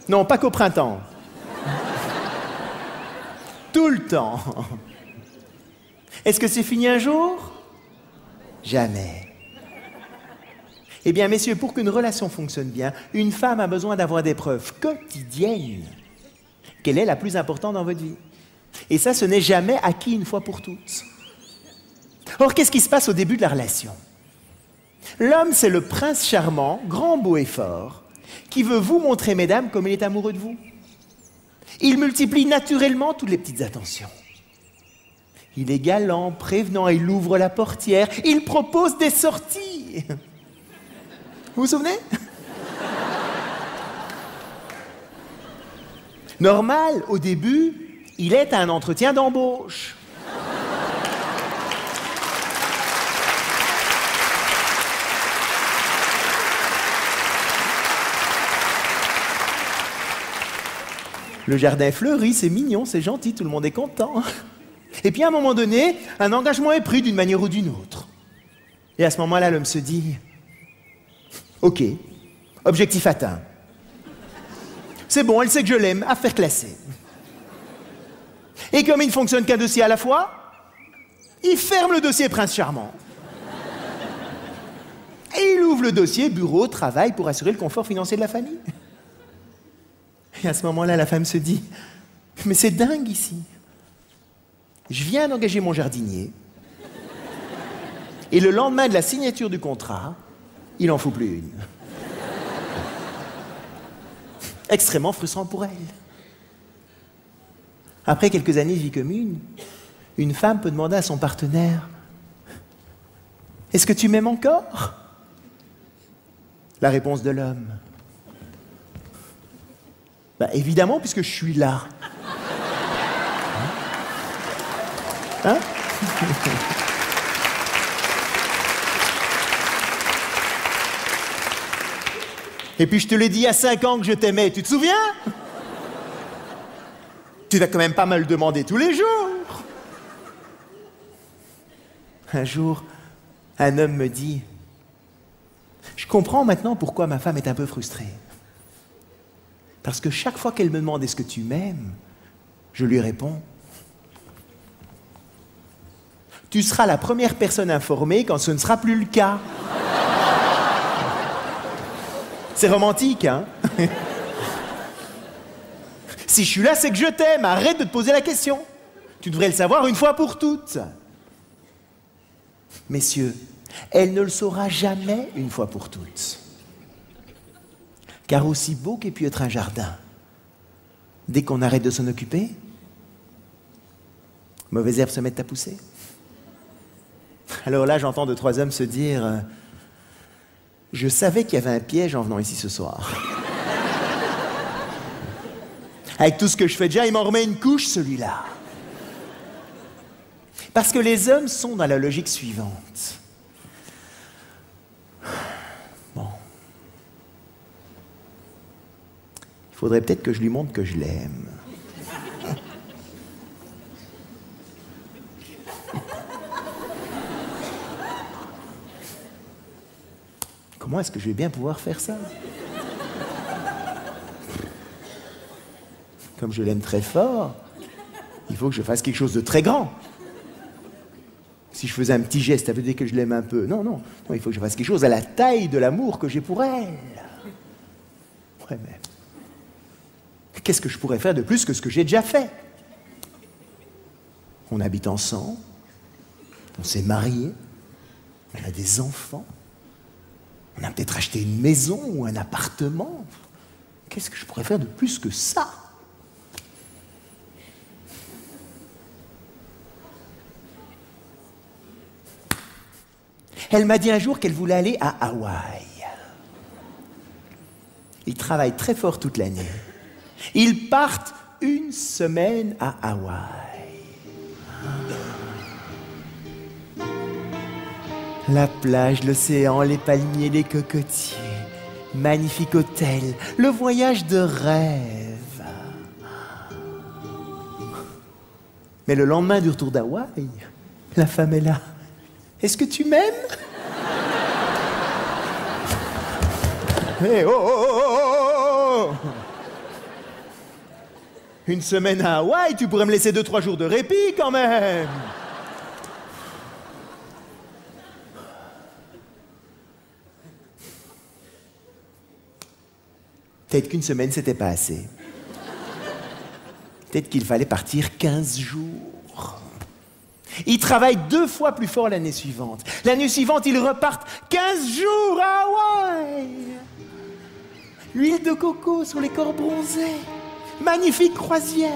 Speaker 3: Non, pas qu'au printemps. Tout le temps. Est-ce que c'est fini un jour? Jamais. Eh bien, messieurs, pour qu'une relation fonctionne bien, une femme a besoin d'avoir des preuves quotidiennes qu'elle est la plus importante dans votre vie. Et ça, ce n'est jamais acquis une fois pour toutes. Or, qu'est-ce qui se passe au début de la relation? L'homme, c'est le prince charmant, grand, beau et fort, qui veut vous montrer, mesdames, comme il est amoureux de vous. Il multiplie naturellement toutes les petites attentions. Il est galant, prévenant, il ouvre la portière, il propose des sorties. Vous vous souvenez? Normal, au début, il est à un entretien d'embauche. Le jardin fleurit, c'est mignon, c'est gentil, tout le monde est content. Et puis à un moment donné, un engagement est pris d'une manière ou d'une autre. Et à ce moment-là, l'homme se dit « Ok, objectif atteint. C'est bon, elle sait que je l'aime, affaire classée. » Et comme il ne fonctionne qu'un dossier à la fois, il ferme le dossier Prince Charmant. Et il ouvre le dossier bureau, travail pour assurer le confort financier de la famille. Et à ce moment-là, la femme se dit « Mais c'est dingue ici. Je viens d'engager mon jardinier. Et le lendemain de la signature du contrat, il n'en faut plus une. » Extrêmement frustrant pour elle. Après quelques années de vie commune, une femme peut demander à son partenaire « Est-ce que tu m'aimes encore ?» La réponse de l'homme « Bah, évidemment, puisque je suis là. » Hein? Et puis je te l'ai dit il y a 5 ans que je t'aimais, tu te souviens? Tu vas quand même pas me le demander tous les jours. Un jour, un homme me dit « Je comprends maintenant pourquoi ma femme est un peu frustrée. Parce que chaque fois qu'elle me demande « Est-ce que tu m'aimes ?» je lui réponds « Tu seras la première personne informée quand ce ne sera plus le cas. » C'est romantique, hein? Si je suis là, c'est que je t'aime. Arrête de te poser la question. Tu devrais le savoir une fois pour toutes. Messieurs, elle ne le saura jamais une fois pour toutes. Car aussi beau qu'ait pu être un jardin, Dès qu'on arrête de s'en occuper, mauvaises herbes se mettent à pousser. Alors là, j'entends 2, 3 hommes se dire « Je savais qu'il y avait un piège en venant ici ce soir. » Avec tout ce que je fais déjà, il m'en remet une couche, celui-là. Parce que les hommes sont dans la logique suivante. Bon. Il faudrait peut-être que je lui montre que je l'aime. Comment est-ce que je vais bien pouvoir faire ça? Comme je l'aime très fort, il faut que je fasse quelque chose de très grand. Si je faisais un petit geste, ça veut dire que je l'aime un peu. Non, non, non, il faut que je fasse quelque chose à la taille de l'amour que j'ai pour elle. Ouais, mais qu'est-ce que je pourrais faire de plus que ce que j'ai déjà fait? On habite ensemble, on s'est mariés, on a des enfants, on a peut-être acheté une maison ou un appartement. Qu'est-ce que je pourrais faire de plus que ça? Elle m'a dit un jour qu'elle voulait aller à Hawaï. Ils travaillent très fort toute l'année. Ils partent 1 semaine à Hawaï. La plage, l'océan, les palmiers, les cocotiers. Magnifique hôtel, le voyage de rêve. Mais le lendemain du retour d'Hawaï, la femme est là. Est-ce que tu m'aimes? Hey, oh, oh, oh, oh, oh. 1 semaine à Hawaï, tu pourrais me laisser 2, 3 jours de répit quand même. Peut-être qu'1 semaine, c'était pas assez. Peut-être qu'il fallait partir 15 jours. Ils travaillent 2 fois plus fort l'année suivante. L'année suivante, ils repartent 15 jours à Hawaï. L'huile de coco sur les corps bronzés. Magnifique croisière.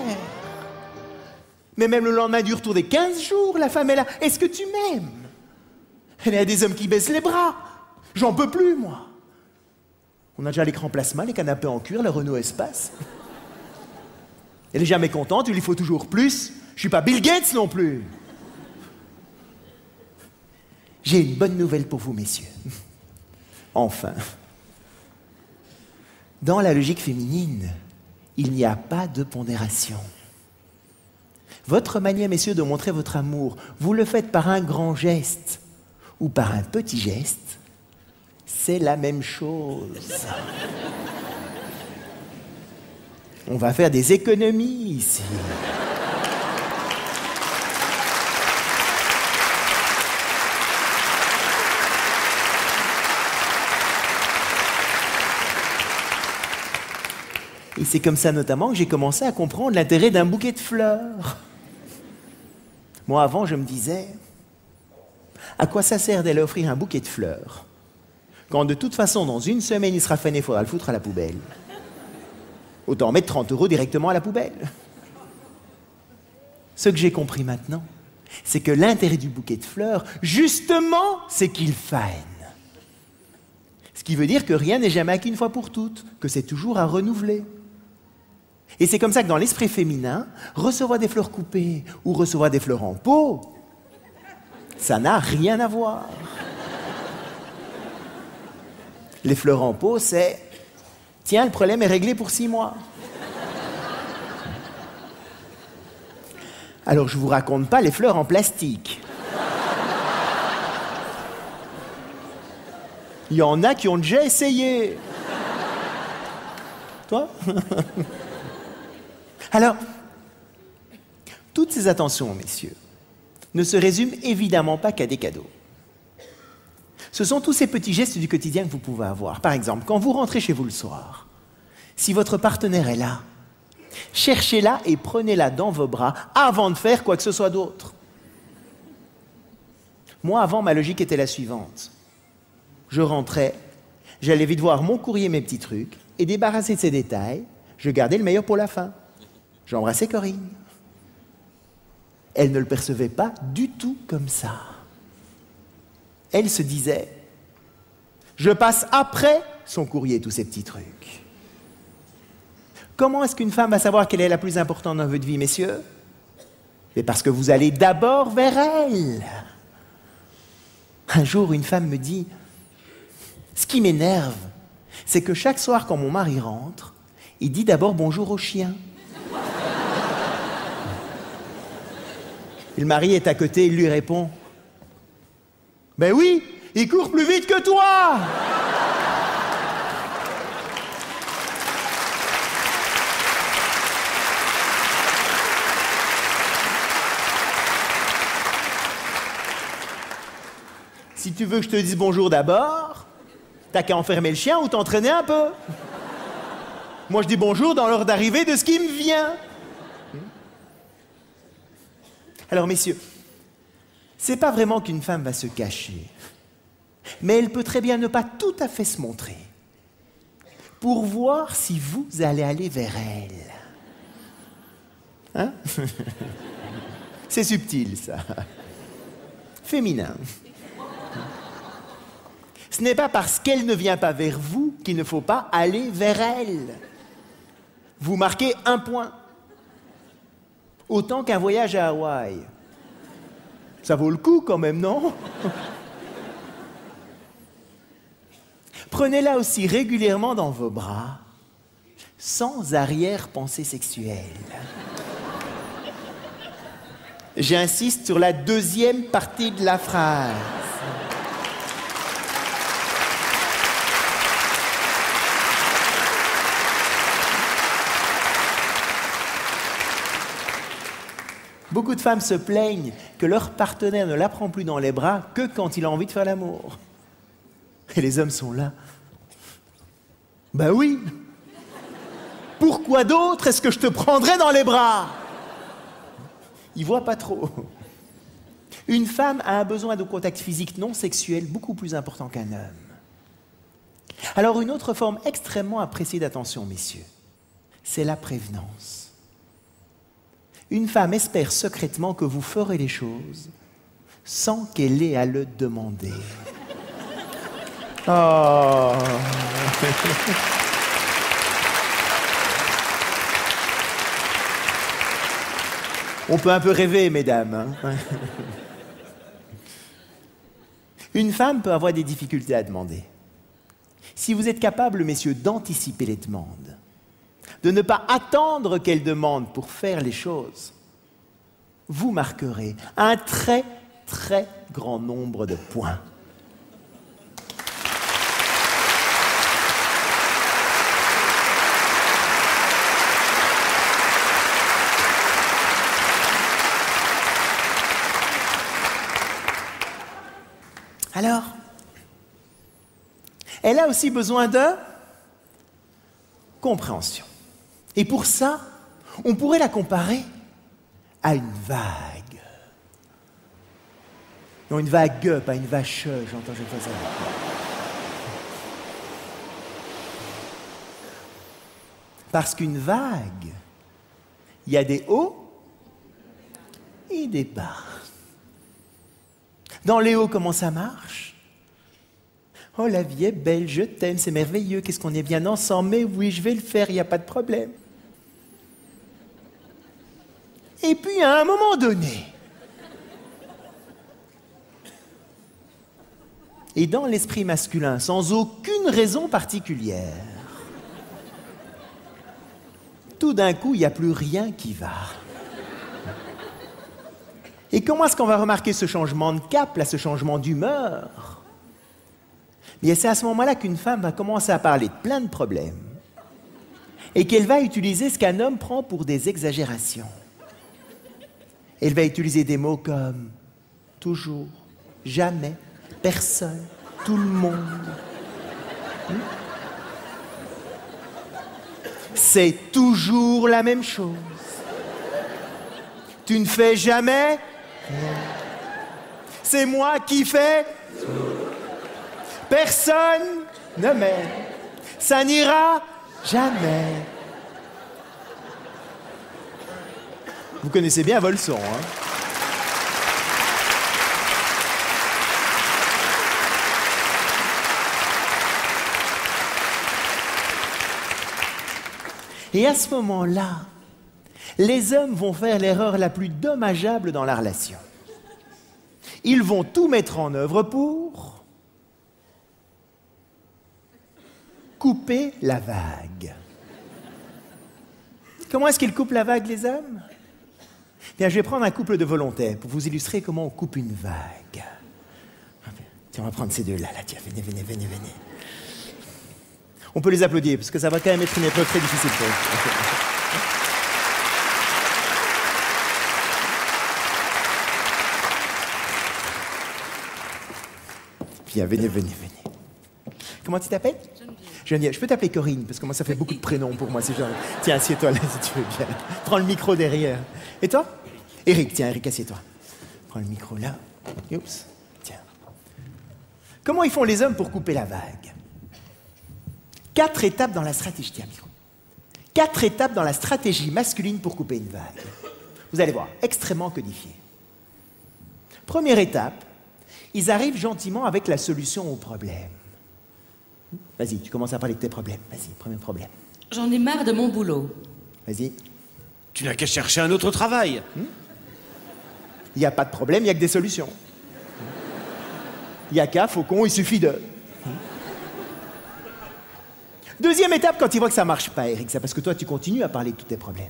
Speaker 3: Mais même le lendemain du retour des 15 jours, la femme est là. Est-ce que tu m'aimes? Elle est à des hommes qui baissent les bras. J'en peux plus, moi. On a déjà l'écran plasma, les canapés en cuir, le Renault Espace. Elle est jamais contente, il lui faut toujours plus. Je suis pas Bill Gates non plus. J'ai une bonne nouvelle pour vous, messieurs. Enfin. Dans la logique féminine, il n'y a pas de pondération. Votre manière, messieurs, de montrer votre amour, vous le faites par un grand geste ou par un petit geste, c'est la même chose. On va faire des économies ici. Et c'est comme ça notamment que j'ai commencé à comprendre l'intérêt d'un bouquet de fleurs. Moi, avant, je me disais, à quoi ça sert d'aller offrir un bouquet de fleurs quand de toute façon, dans 1 semaine, il sera fané, il faudra le foutre à la poubelle. Autant mettre 30 € directement à la poubelle. Ce que j'ai compris maintenant, c'est que l'intérêt du bouquet de fleurs, justement, c'est qu'il fane. Ce qui veut dire que rien n'est jamais acquis une fois pour toutes, que c'est toujours à renouveler. Et c'est comme ça que dans l'esprit féminin, recevoir des fleurs coupées ou recevoir des fleurs en pot, ça n'a rien à voir. Les fleurs en pot, c'est « Tiens, le problème est réglé pour 6 mois. » Alors, je ne vous raconte pas les fleurs en plastique. Il y en a qui ont déjà essayé. Toi? Alors, toutes ces attentions, messieurs, ne se résument évidemment pas qu'à des cadeaux. Ce sont tous ces petits gestes du quotidien que vous pouvez avoir. Par exemple, quand vous rentrez chez vous le soir, si votre partenaire est là, cherchez-la et prenez-la dans vos bras avant de faire quoi que ce soit d'autre. Moi, avant, ma logique était la suivante. Je rentrais, j'allais vite voir mon courrier, mes petits trucs, et débarrassé de ces détails, je gardais le meilleur pour la fin. J'embrassais Corinne. Elle ne le percevait pas du tout comme ça. Elle se disait, je passe après son courrier, tous ces petits trucs. Comment est-ce qu'une femme va savoir quelle est la plus importante dans votre vie, messieurs? C'est parce que vous allez d'abord vers elle. Un jour, une femme me dit, ce qui m'énerve, c'est que chaque soir, quand mon mari rentre, il dit d'abord bonjour au chien. Et le mari est à côté, il lui répond, ben oui, il court plus vite que toi. Si tu veux que je te dise bonjour d'abord, t'as qu'à enfermer le chien ou t'entraîner un peu. Moi, je dis bonjour dans l'ordre d'arrivée de ce qui me vient. Alors, messieurs, c'est pas vraiment qu'une femme va se cacher, mais elle peut très bien ne pas tout à fait se montrer pour voir si vous allez aller vers elle. Hein? C'est subtil, ça. Féminin. Ce n'est pas parce qu'elle ne vient pas vers vous qu'il ne faut pas aller vers elle. Vous marquez un point. Autant qu'un voyage à Hawaï. Ça vaut le coup quand même, non? Prenez-la aussi régulièrement dans vos bras, sans arrière-pensée sexuelle. J'insiste sur la deuxième partie de la phrase. Beaucoup de femmes se plaignent que leur partenaire ne la prend plus dans les bras que quand il a envie de faire l'amour. Et les hommes sont là. Ben oui. Pourquoi d'autre est-ce que je te prendrais dans les bras? Ils voient pas trop. Une femme a un besoin de contact physique non sexuel beaucoup plus important qu'un homme. Alors une autre forme extrêmement appréciée d'attention, messieurs, c'est la prévenance. Une femme espère secrètement que vous ferez les choses sans qu'elle ait à le demander. Oh. On peut un peu rêver, mesdames. Hein? Une femme peut avoir des difficultés à demander. Si vous êtes capable, messieurs, d'anticiper les demandes, de ne pas attendre qu'elle demande pour faire les choses, vous marquerez un très, très grand nombre de points. Alors, elle a aussi besoin de compréhension. Et pour ça, on pourrait la comparer à une vague. Non, une vague, pas une vache, j'entends cette fois ça. Parce qu'une vague, il y a des hauts et des bas. Dans les hauts, comment ça marche? Oh, la vie est belle, je t'aime, c'est merveilleux, qu'est-ce qu'on est bien ensemble, mais oui, je vais le faire, il n'y a pas de problème. Et puis, à un moment donné, et dans l'esprit masculin, sans aucune raison particulière, tout d'un coup, il n'y a plus rien qui va. Et comment est-ce qu'on va remarquer ce changement de cap, là, ce changement d'humeur? Bien, c'est à ce moment-là qu'une femme va commencer à parler de plein de problèmes et qu'elle va utiliser ce qu'un homme prend pour des exagérations. Elle va utiliser des mots comme toujours, jamais, personne, tout le monde. C'est toujours la même chose. Tu ne fais jamais rien. C'est moi qui fais. Personne ne m'aime. Ça n'ira jamais. Vous connaissez bien vos leçons, hein? Et à ce moment-là, les hommes vont faire l'erreur la plus dommageable dans la relation. Ils vont tout mettre en œuvre pour couper la vague. Comment est-ce qu'ils coupent la vague, les hommes? Bien, je vais prendre un couple de volontaires pour vous illustrer comment on coupe une vague. Tiens, on va prendre ces deux-là. Là. Tiens, venez. On peut les applaudir, parce que ça va quand même être une épreuve très difficile pour eux. Bien, venez. Comment tu t'appelles? Geneviève. Je peux t'appeler Corinne, parce que moi, ça fait beaucoup de prénoms pour moi. Tiens, assieds-toi là, si tu veux bien. Prends le micro derrière. Et toi? Eric, tiens, Eric, assieds-toi. Prends le micro là. Oups, tiens. Comment ils font les hommes pour couper la vague? 4 étapes dans la stratégie. Tiens, micro. 4 étapes dans la stratégie masculine pour couper une vague. Vous allez voir, extrêmement codifié. Première étape, ils arrivent gentiment avec la solution au problème. Vas-y, tu commences à parler de tes problèmes. Vas-y, premier problème.
Speaker 4: J'en ai marre de mon boulot.
Speaker 3: Vas-y.
Speaker 1: Tu n'as qu'à chercher un autre travail.
Speaker 3: Il n'y a pas de problème, il n'y a que des solutions. Il n'y a qu'à, faucon, il suffit de... Deuxième étape, quand il voit que ça ne marche pas, Eric, c'est parce que toi, tu continues à parler de tous tes problèmes.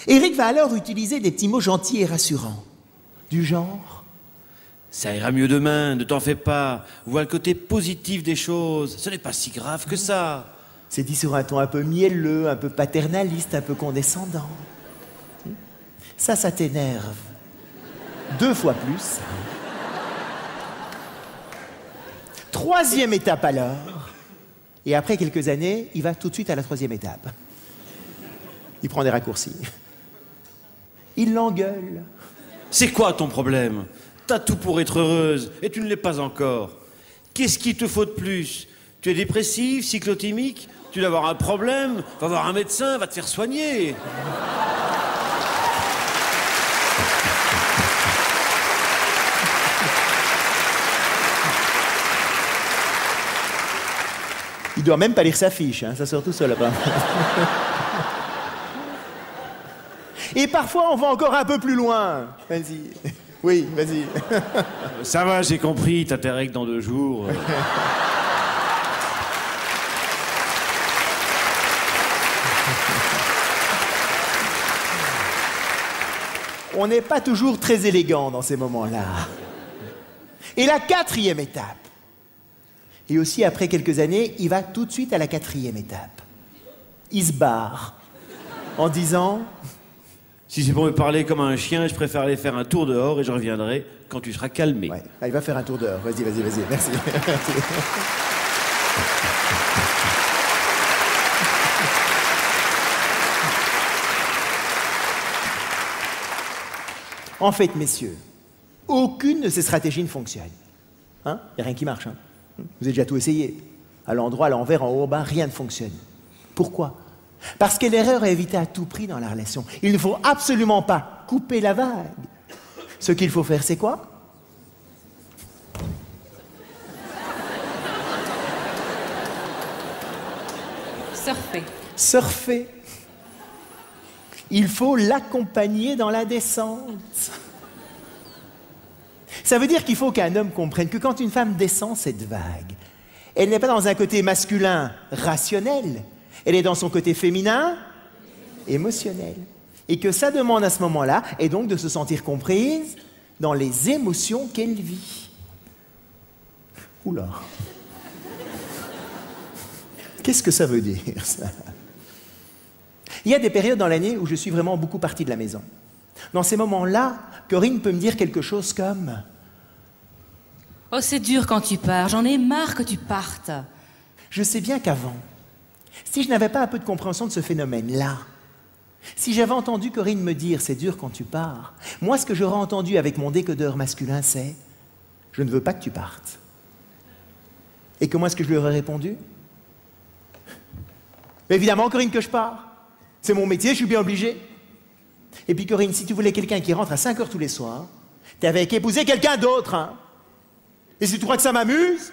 Speaker 3: Eric va alors utiliser des petits mots gentils et rassurants. Du genre...
Speaker 5: Ça ira mieux demain, ne t'en fais pas. Vois le côté positif des choses. Ce n'est pas si grave que ça.
Speaker 3: C'est dit sur un ton un peu mielleux, un peu paternaliste, un peu condescendant. Ça t'énerve. 2 fois plus. Troisième étape alors. Et après quelques années, il va tout de suite à la 3e étape. Il prend des raccourcis. Il l'engueule.
Speaker 5: C'est quoi ton problème? T'as tout pour être heureuse, et tu ne l'es pas encore. Qu'est-ce qu'il te faut de plus? Tu es dépressif, cyclotimique? Tu dois avoir un problème? Va voir un médecin, va te faire soigner.
Speaker 3: Il doit même pas lire sa fiche, hein, ça sort tout seul là-bas. Et parfois, on va encore un peu plus loin. Vas-y. Oui, vas-y.
Speaker 5: Ça va, j'ai compris, t'as tes règles dans 2 jours.
Speaker 3: On n'est pas toujours très élégant dans ces moments-là. Et la 4e étape. Et aussi, après quelques années, il va tout de suite à la 4e étape. Il se barre en disant...
Speaker 5: Si c'est pour me parler comme un chien, je préfère aller faire un tour dehors et je reviendrai quand tu seras calmé.
Speaker 3: Ouais, il va faire un tour dehors. Vas-y. Merci. En fait, messieurs, aucune de ces stratégies ne fonctionne. Hein? Il n'y a rien qui marche. Hein? Vous avez déjà tout essayé. À l'endroit, à l'envers, en haut, en bas, rien ne fonctionne. Pourquoi? Parce que l'erreur est évitée à tout prix dans la relation. Il ne faut absolument pas couper la vague. Ce qu'il faut faire, c'est quoi? Surfer. Il faut l'accompagner dans la descente. Ça veut dire qu'il faut qu'un homme comprenne que quand une femme descend cette vague, elle n'est pas dans un côté masculin rationnel, elle est dans son côté féminin émotionnel. Et que sa demande à ce moment-là est donc de se sentir comprise dans les émotions qu'elle vit. Oula. Qu'est-ce que ça veut dire, ça? Il y a des périodes dans l'année où je suis vraiment beaucoup parti de la maison. Dans ces moments-là, Corinne peut me dire quelque chose comme...
Speaker 4: Oh, c'est dur quand tu pars, j'en ai marre que tu partes.
Speaker 3: Je sais bien qu'avant, si je n'avais pas un peu de compréhension de ce phénomène-là, si j'avais entendu Corinne me dire « c'est dur quand tu pars », moi, ce que j'aurais entendu avec mon décodeur masculin, c'est « je ne veux pas que tu partes ». Et comment est-ce que je lui aurais répondu? Évidemment, Corinne, que je pars. C'est mon métier, je suis bien obligé. Et puis Corinne, si tu voulais quelqu'un qui rentre à 5 heures tous les soirs, t'avais qu'à épouser quelqu'un d'autre, hein. Et si tu crois que ça m'amuse,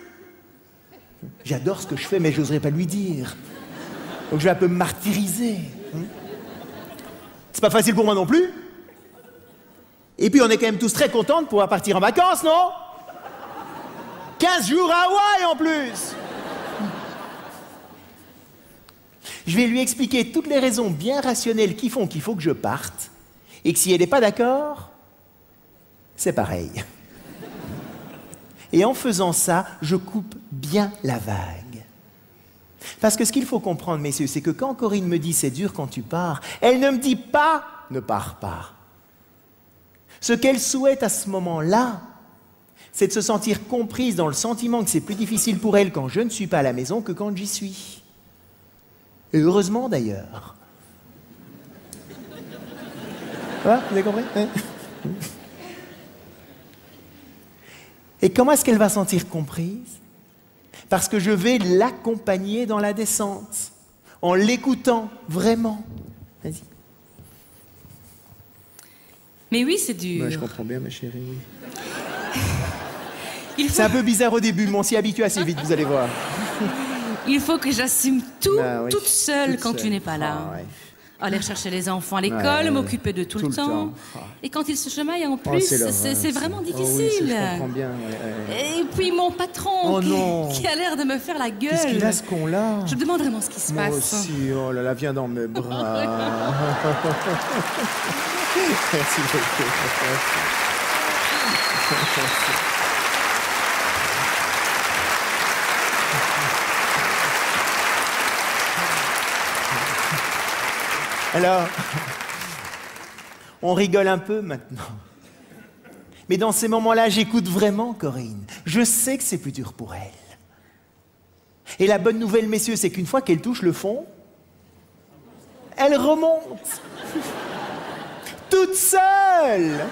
Speaker 3: j'adore ce que je fais, mais j'oserais pas lui dire. Donc je vais un peu me martyriser. C'est pas facile pour moi non plus. Et puis on est quand même tous très contents de pouvoir partir en vacances, non? 15 jours à Hawaï en plus. Je vais lui expliquer toutes les raisons bien rationnelles qui font qu'il faut que je parte, et que si elle n'est pas d'accord, c'est pareil. Et en faisant ça, je coupe bien la vague. Parce que ce qu'il faut comprendre, messieurs, c'est que quand Corinne me dit « c'est dur quand tu pars », elle ne me dit pas « ne pars pas ». Ce qu'elle souhaite à ce moment-là, c'est de se sentir comprise dans le sentiment que c'est plus difficile pour elle quand je ne suis pas à la maison que quand j'y suis. Et heureusement d'ailleurs. Voilà, vous avez compris? Et comment est-ce qu'elle va se sentir comprise? Parce que je vais l'accompagner dans la descente, en l'écoutant vraiment. Vas-y.
Speaker 4: Mais oui, c'est dur.
Speaker 3: Ouais, je comprends bien, ma chérie.
Speaker 4: C'est
Speaker 3: un peu bizarre au début, mais on s'y habitue assez vite, vous allez voir.
Speaker 4: Il faut que j'assume tout,
Speaker 3: oui,
Speaker 4: toute seule quand tu n'es pas là.
Speaker 3: Ah, ouais.
Speaker 4: Aller chercher les enfants à l'école, m'occuper de tout le temps. Et quand ils se chamaillent en plus, c'est vraiment difficile.
Speaker 3: Oui, je comprends bien. Ouais.
Speaker 4: Et puis mon patron qui a l'air de me faire la gueule.
Speaker 3: Qu'est-ce qu'il a, ce con-là?
Speaker 4: Je me demande vraiment ce qui se passe.
Speaker 3: Moi aussi, oh là là, viens dans mes bras. Merci beaucoup. Alors, on rigole un peu maintenant. Mais dans ces moments-là, j'écoute vraiment Corinne. Je sais que c'est plus dur pour elle. Et la bonne nouvelle, messieurs, c'est qu'une fois qu'elle touche le fond, elle remonte. Toute seule.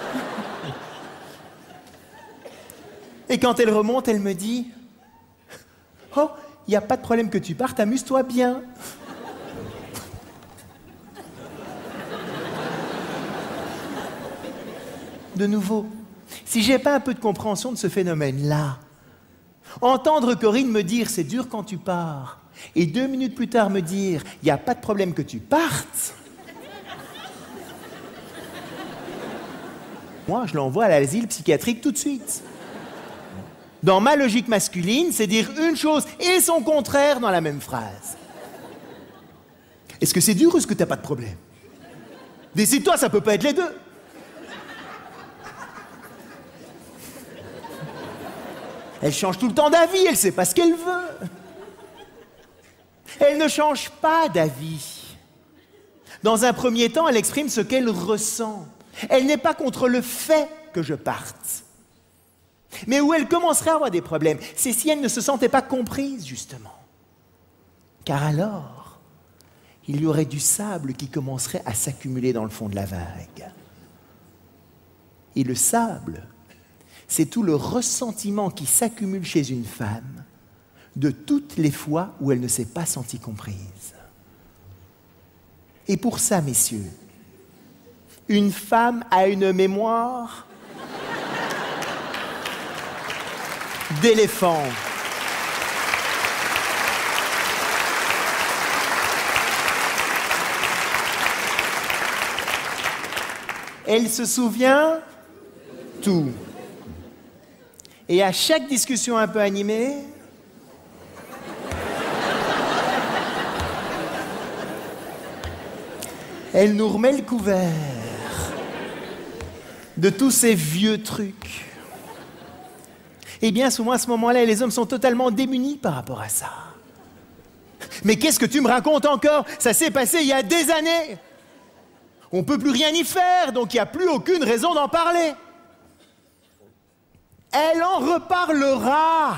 Speaker 3: Et quand elle remonte, elle me dit « Oh, il n'y a pas de problème que tu partes, amuse-toi bien. » De nouveau, si j'ai pas un peu de compréhension de ce phénomène-là, entendre Corinne me dire « c'est dur quand tu pars » et 2 minutes plus tard me dire « il n'y a pas de problème que tu partes », moi, je l'envoie à l'asile psychiatrique tout de suite. Dans ma logique masculine, c'est dire une chose et son contraire dans la même phrase. Est-ce que c'est dur ou est-ce que t'as pas de problème? Décide-toi, ça peut pas être les deux. Elle change tout le temps d'avis, elle sait pas ce qu'elle veut. Elle ne change pas d'avis. Dans un premier temps, elle exprime ce qu'elle ressent. Elle n'est pas contre le fait que je parte. Mais où elle commencerait à avoir des problèmes, c'est si elle ne se sentait pas comprise, justement. Car alors, il y aurait du sable qui commencerait à s'accumuler dans le fond de la vague. Et le sable, c'est tout le ressentiment qui s'accumule chez une femme de toutes les fois où elle ne s'est pas sentie comprise. Et pour ça, messieurs, une femme a une mémoire d'éléphant. Elle se souvient tout. Et à chaque discussion un peu animée, elle nous remet le couvert de tous ces vieux trucs. Et bien souvent, à ce moment-là, les hommes sont totalement démunis par rapport à ça. Mais qu'est-ce que tu me racontes encore? Ça s'est passé il y a des années. On ne peut plus rien y faire, donc il n'y a plus aucune raison d'en parler. Elle en reparlera.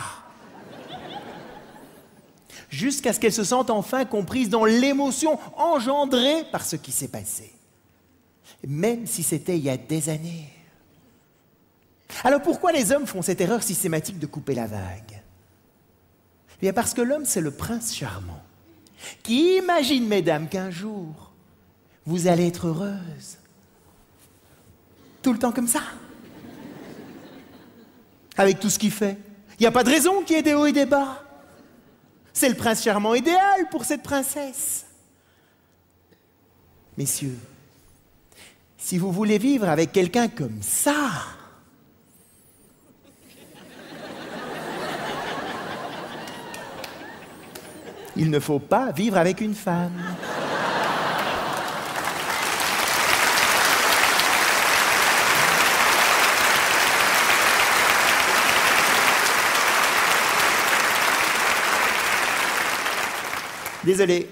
Speaker 3: Jusqu'à ce qu'elle se sente enfin comprise dans l'émotion engendrée par ce qui s'est passé. Même si c'était il y a des années. Alors pourquoi les hommes font cette erreur systématique de couper la vague? Bien parce que l'homme, c'est le prince charmant, qui imagine, mesdames, qu'un jour, vous allez être heureuses, Tout le temps comme ça. Avec tout ce qu'il fait. Il n'y a pas de raison qu'il y ait des hauts et des bas. C'est le prince charmant idéal pour cette princesse. Messieurs, si vous voulez vivre avec quelqu'un comme ça, il ne faut pas vivre avec une femme. Désolé.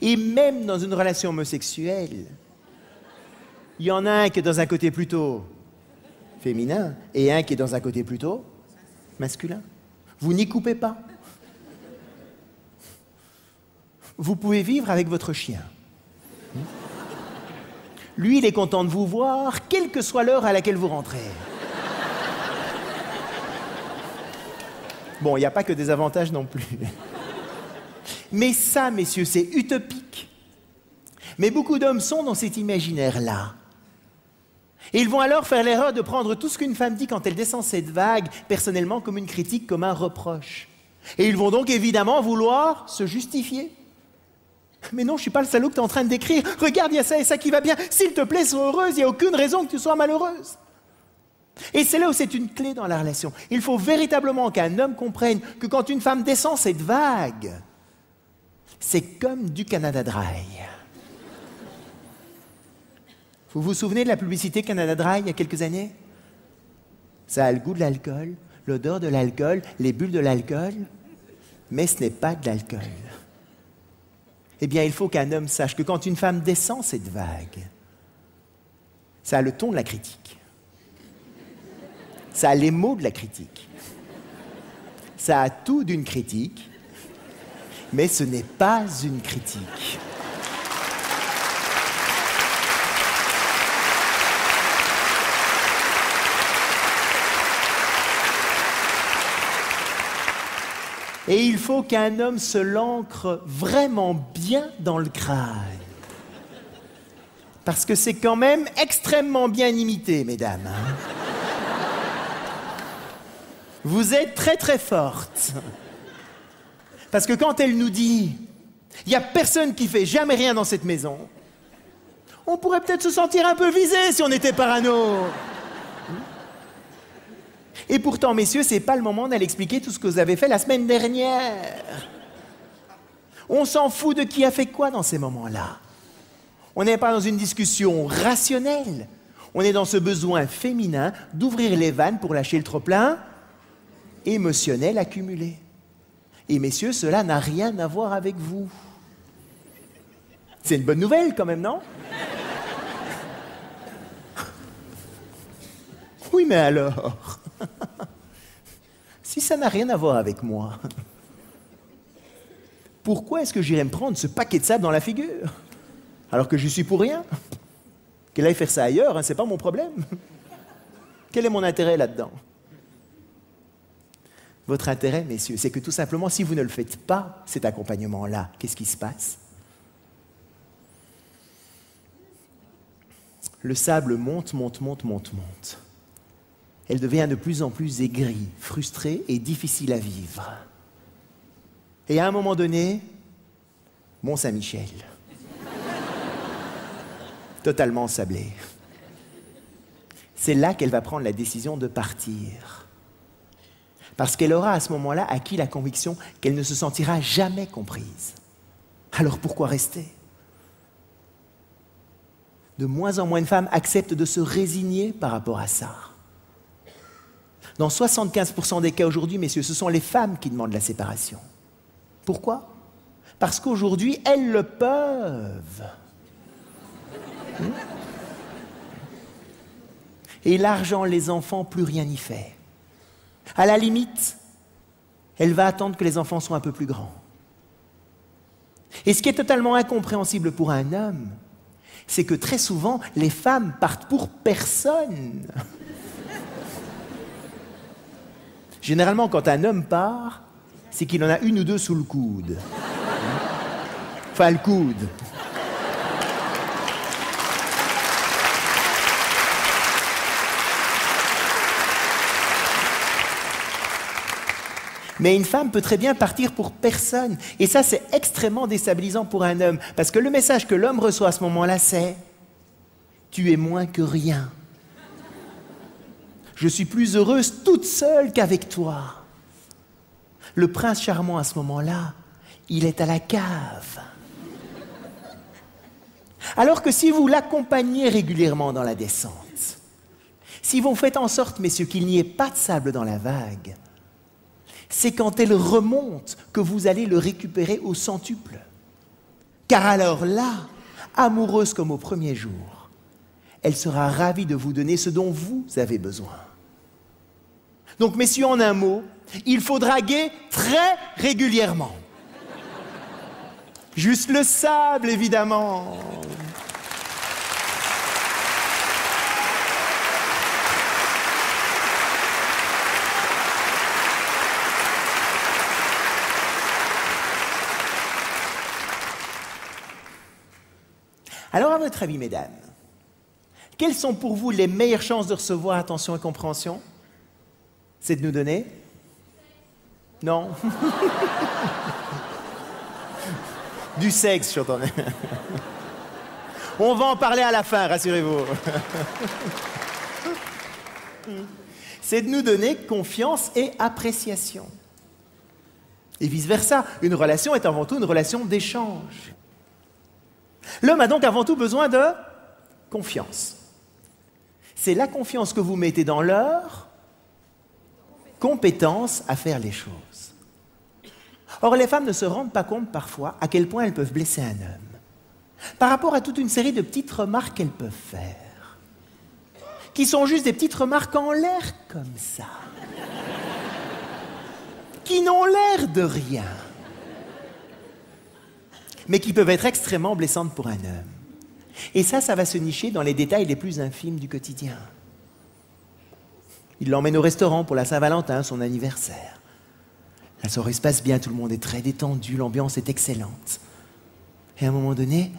Speaker 3: Et même dans une relation homosexuelle, il y en a un qui est dans un côté plutôt féminin et un qui est dans un côté plutôt masculin. Vous n'y coupez pas. Vous pouvez vivre avec votre chien. Lui, il est content de vous voir, quelle que soit l'heure à laquelle vous rentrez. Bon, il n'y a pas que des avantages non plus. Mais ça, messieurs, c'est utopique. Mais beaucoup d'hommes sont dans cet imaginaire-là. Et ils vont alors faire l'erreur de prendre tout ce qu'une femme dit quand elle descend cette vague, personnellement, comme une critique, comme un reproche. Et ils vont donc évidemment vouloir se justifier. Mais non, je ne suis pas le salaud que tu es en train de décrire. Regarde, il y a ça et ça qui va bien. S'il te plaît, sois heureuse, il n'y a aucune raison que tu sois malheureuse. Et c'est là où c'est une clé dans la relation. Il faut véritablement qu'un homme comprenne que quand une femme descend cette vague, c'est comme du Canada Dry. Vous vous souvenez de la publicité Canada Dry il y a quelques années? Ça a le goût de l'alcool, l'odeur de l'alcool, les bulles de l'alcool, mais ce n'est pas de l'alcool. Eh bien, il faut qu'un homme sache que quand une femme descend cette vague, ça a le ton de la critique. Ça a les mots de la critique. Ça a tout d'une critique. Mais ce n'est pas une critique. Et il faut qu'un homme se l'ancre vraiment bien dans le crâne. Parce que c'est quand même extrêmement bien imité, mesdames. Hein? Vous êtes très très fortes. Parce que quand elle nous dit « il n'y a personne qui fait jamais rien dans cette maison », on pourrait peut-être se sentir un peu visé si on était parano. Et pourtant, messieurs, ce n'est pas le moment d'aller expliquer tout ce que vous avez fait la semaine dernière. On s'en fout de qui a fait quoi dans ces moments-là. On n'est pas dans une discussion rationnelle. On est dans ce besoin féminin d'ouvrir les vannes pour lâcher le trop-plein émotionnel accumulé. Et messieurs, cela n'a rien à voir avec vous. C'est une bonne nouvelle quand même, non? Oui, mais alors? Si ça n'a rien à voir avec moi, pourquoi est-ce que j'irais me prendre ce paquet de sable dans la figure? Alors que je suis pour rien. Qu'elle aille faire ça ailleurs, hein, c'est pas mon problème. Quel est mon intérêt là-dedans? Votre intérêt, messieurs, c'est que tout simplement, si vous ne le faites pas, cet accompagnement-là, qu'est-ce qui se passe? Le sable monte, monte, monte, monte, monte. Elle devient de plus en plus aigrie, frustrée et difficile à vivre. Et à un moment donné, Mont-Saint-Michel. Totalement sablé. C'est là qu'elle va prendre la décision de partir. Parce qu'elle aura à ce moment-là acquis la conviction qu'elle ne se sentira jamais comprise. Alors pourquoi rester? De moins en moins de femmes acceptent de se résigner par rapport à ça. Dans 75% des cas aujourd'hui, messieurs, ce sont les femmes qui demandent la séparation. Pourquoi? Parce qu'aujourd'hui, elles le peuvent. Et l'argent, les enfants, plus rien n'y fait. À la limite, elle va attendre que les enfants soient un peu plus grands. Et ce qui est totalement incompréhensible pour un homme, c'est que très souvent, les femmes partent pour personne. Généralement, quand un homme part, c'est qu'il en a une ou deux sous le coude. Enfin, le coude. Mais une femme peut très bien partir pour personne. Et ça, c'est extrêmement déstabilisant pour un homme. Parce que le message que l'homme reçoit à ce moment-là, c'est « Tu es moins que rien. Je suis plus heureuse toute seule qu'avec toi. » Le prince charmant, à ce moment-là, il est à la cave. Alors que si vous l'accompagnez régulièrement dans la descente, si vous faites en sorte, messieurs, qu'il n'y ait pas de sable dans la vague, c'est quand elle remonte que vous allez le récupérer au centuple. Car alors là, amoureuse comme au premier jour, elle sera ravie de vous donner ce dont vous avez besoin. Donc, messieurs, en un mot, il faut draguer très régulièrement. Juste le sable, évidemment. Alors, à votre avis, mesdames, quelles sont pour vous les meilleures chances de recevoir attention et compréhension? C'est de nous donner? Non. Du sexe, j'entends. On va en parler à la fin, rassurez-vous. C'est de nous donner confiance et appréciation. Et vice-versa, une relation est avant tout une relation d'échange. L'homme a donc avant tout besoin de confiance. C'est la confiance que vous mettez dans leur compétence à faire les choses. Or, les femmes ne se rendent pas compte parfois à quel point elles peuvent blesser un homme par rapport à toute une série de petites remarques qu'elles peuvent faire, qui sont juste des petites remarques en l'air comme ça, qui n'ont l'air de rien, mais qui peuvent être extrêmement blessantes pour un homme. Et ça va se nicher dans les détails les plus infimes du quotidien. Il l'emmène au restaurant pour la Saint-Valentin, son anniversaire. La soirée se passe bien, tout le monde est très détendu, l'ambiance est excellente. Et à un moment donné,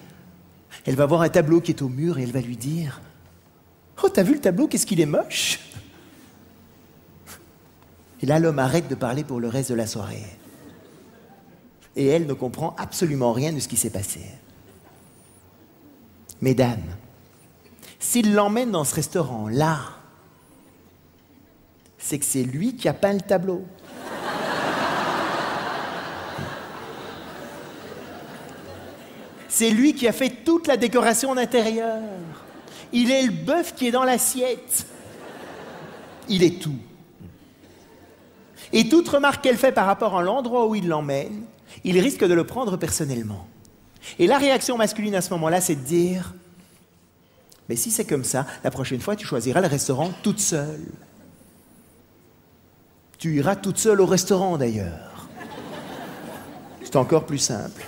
Speaker 3: elle va voir un tableau qui est au mur et elle va lui dire « Oh, t'as vu le tableau, qu'est-ce qu'il est moche !» Et là, l'homme arrête de parler pour le reste de la soirée. Et elle ne comprend absolument rien de ce qui s'est passé. Mesdames, s'il l'emmène dans ce restaurant-là, c'est que c'est lui qui a peint le tableau. C'est lui qui a fait toute la décoration d'intérieur. Il est le bœuf qui est dans l'assiette. Il est tout. Et toute remarque qu'elle fait par rapport à l'endroit où il l'emmène, il risque de le prendre personnellement. Et la réaction masculine à ce moment-là, c'est de dire « Mais si c'est comme ça, la prochaine fois, tu choisiras le restaurant toute seule. Tu iras toute seule au restaurant, d'ailleurs. C'est encore plus simple. »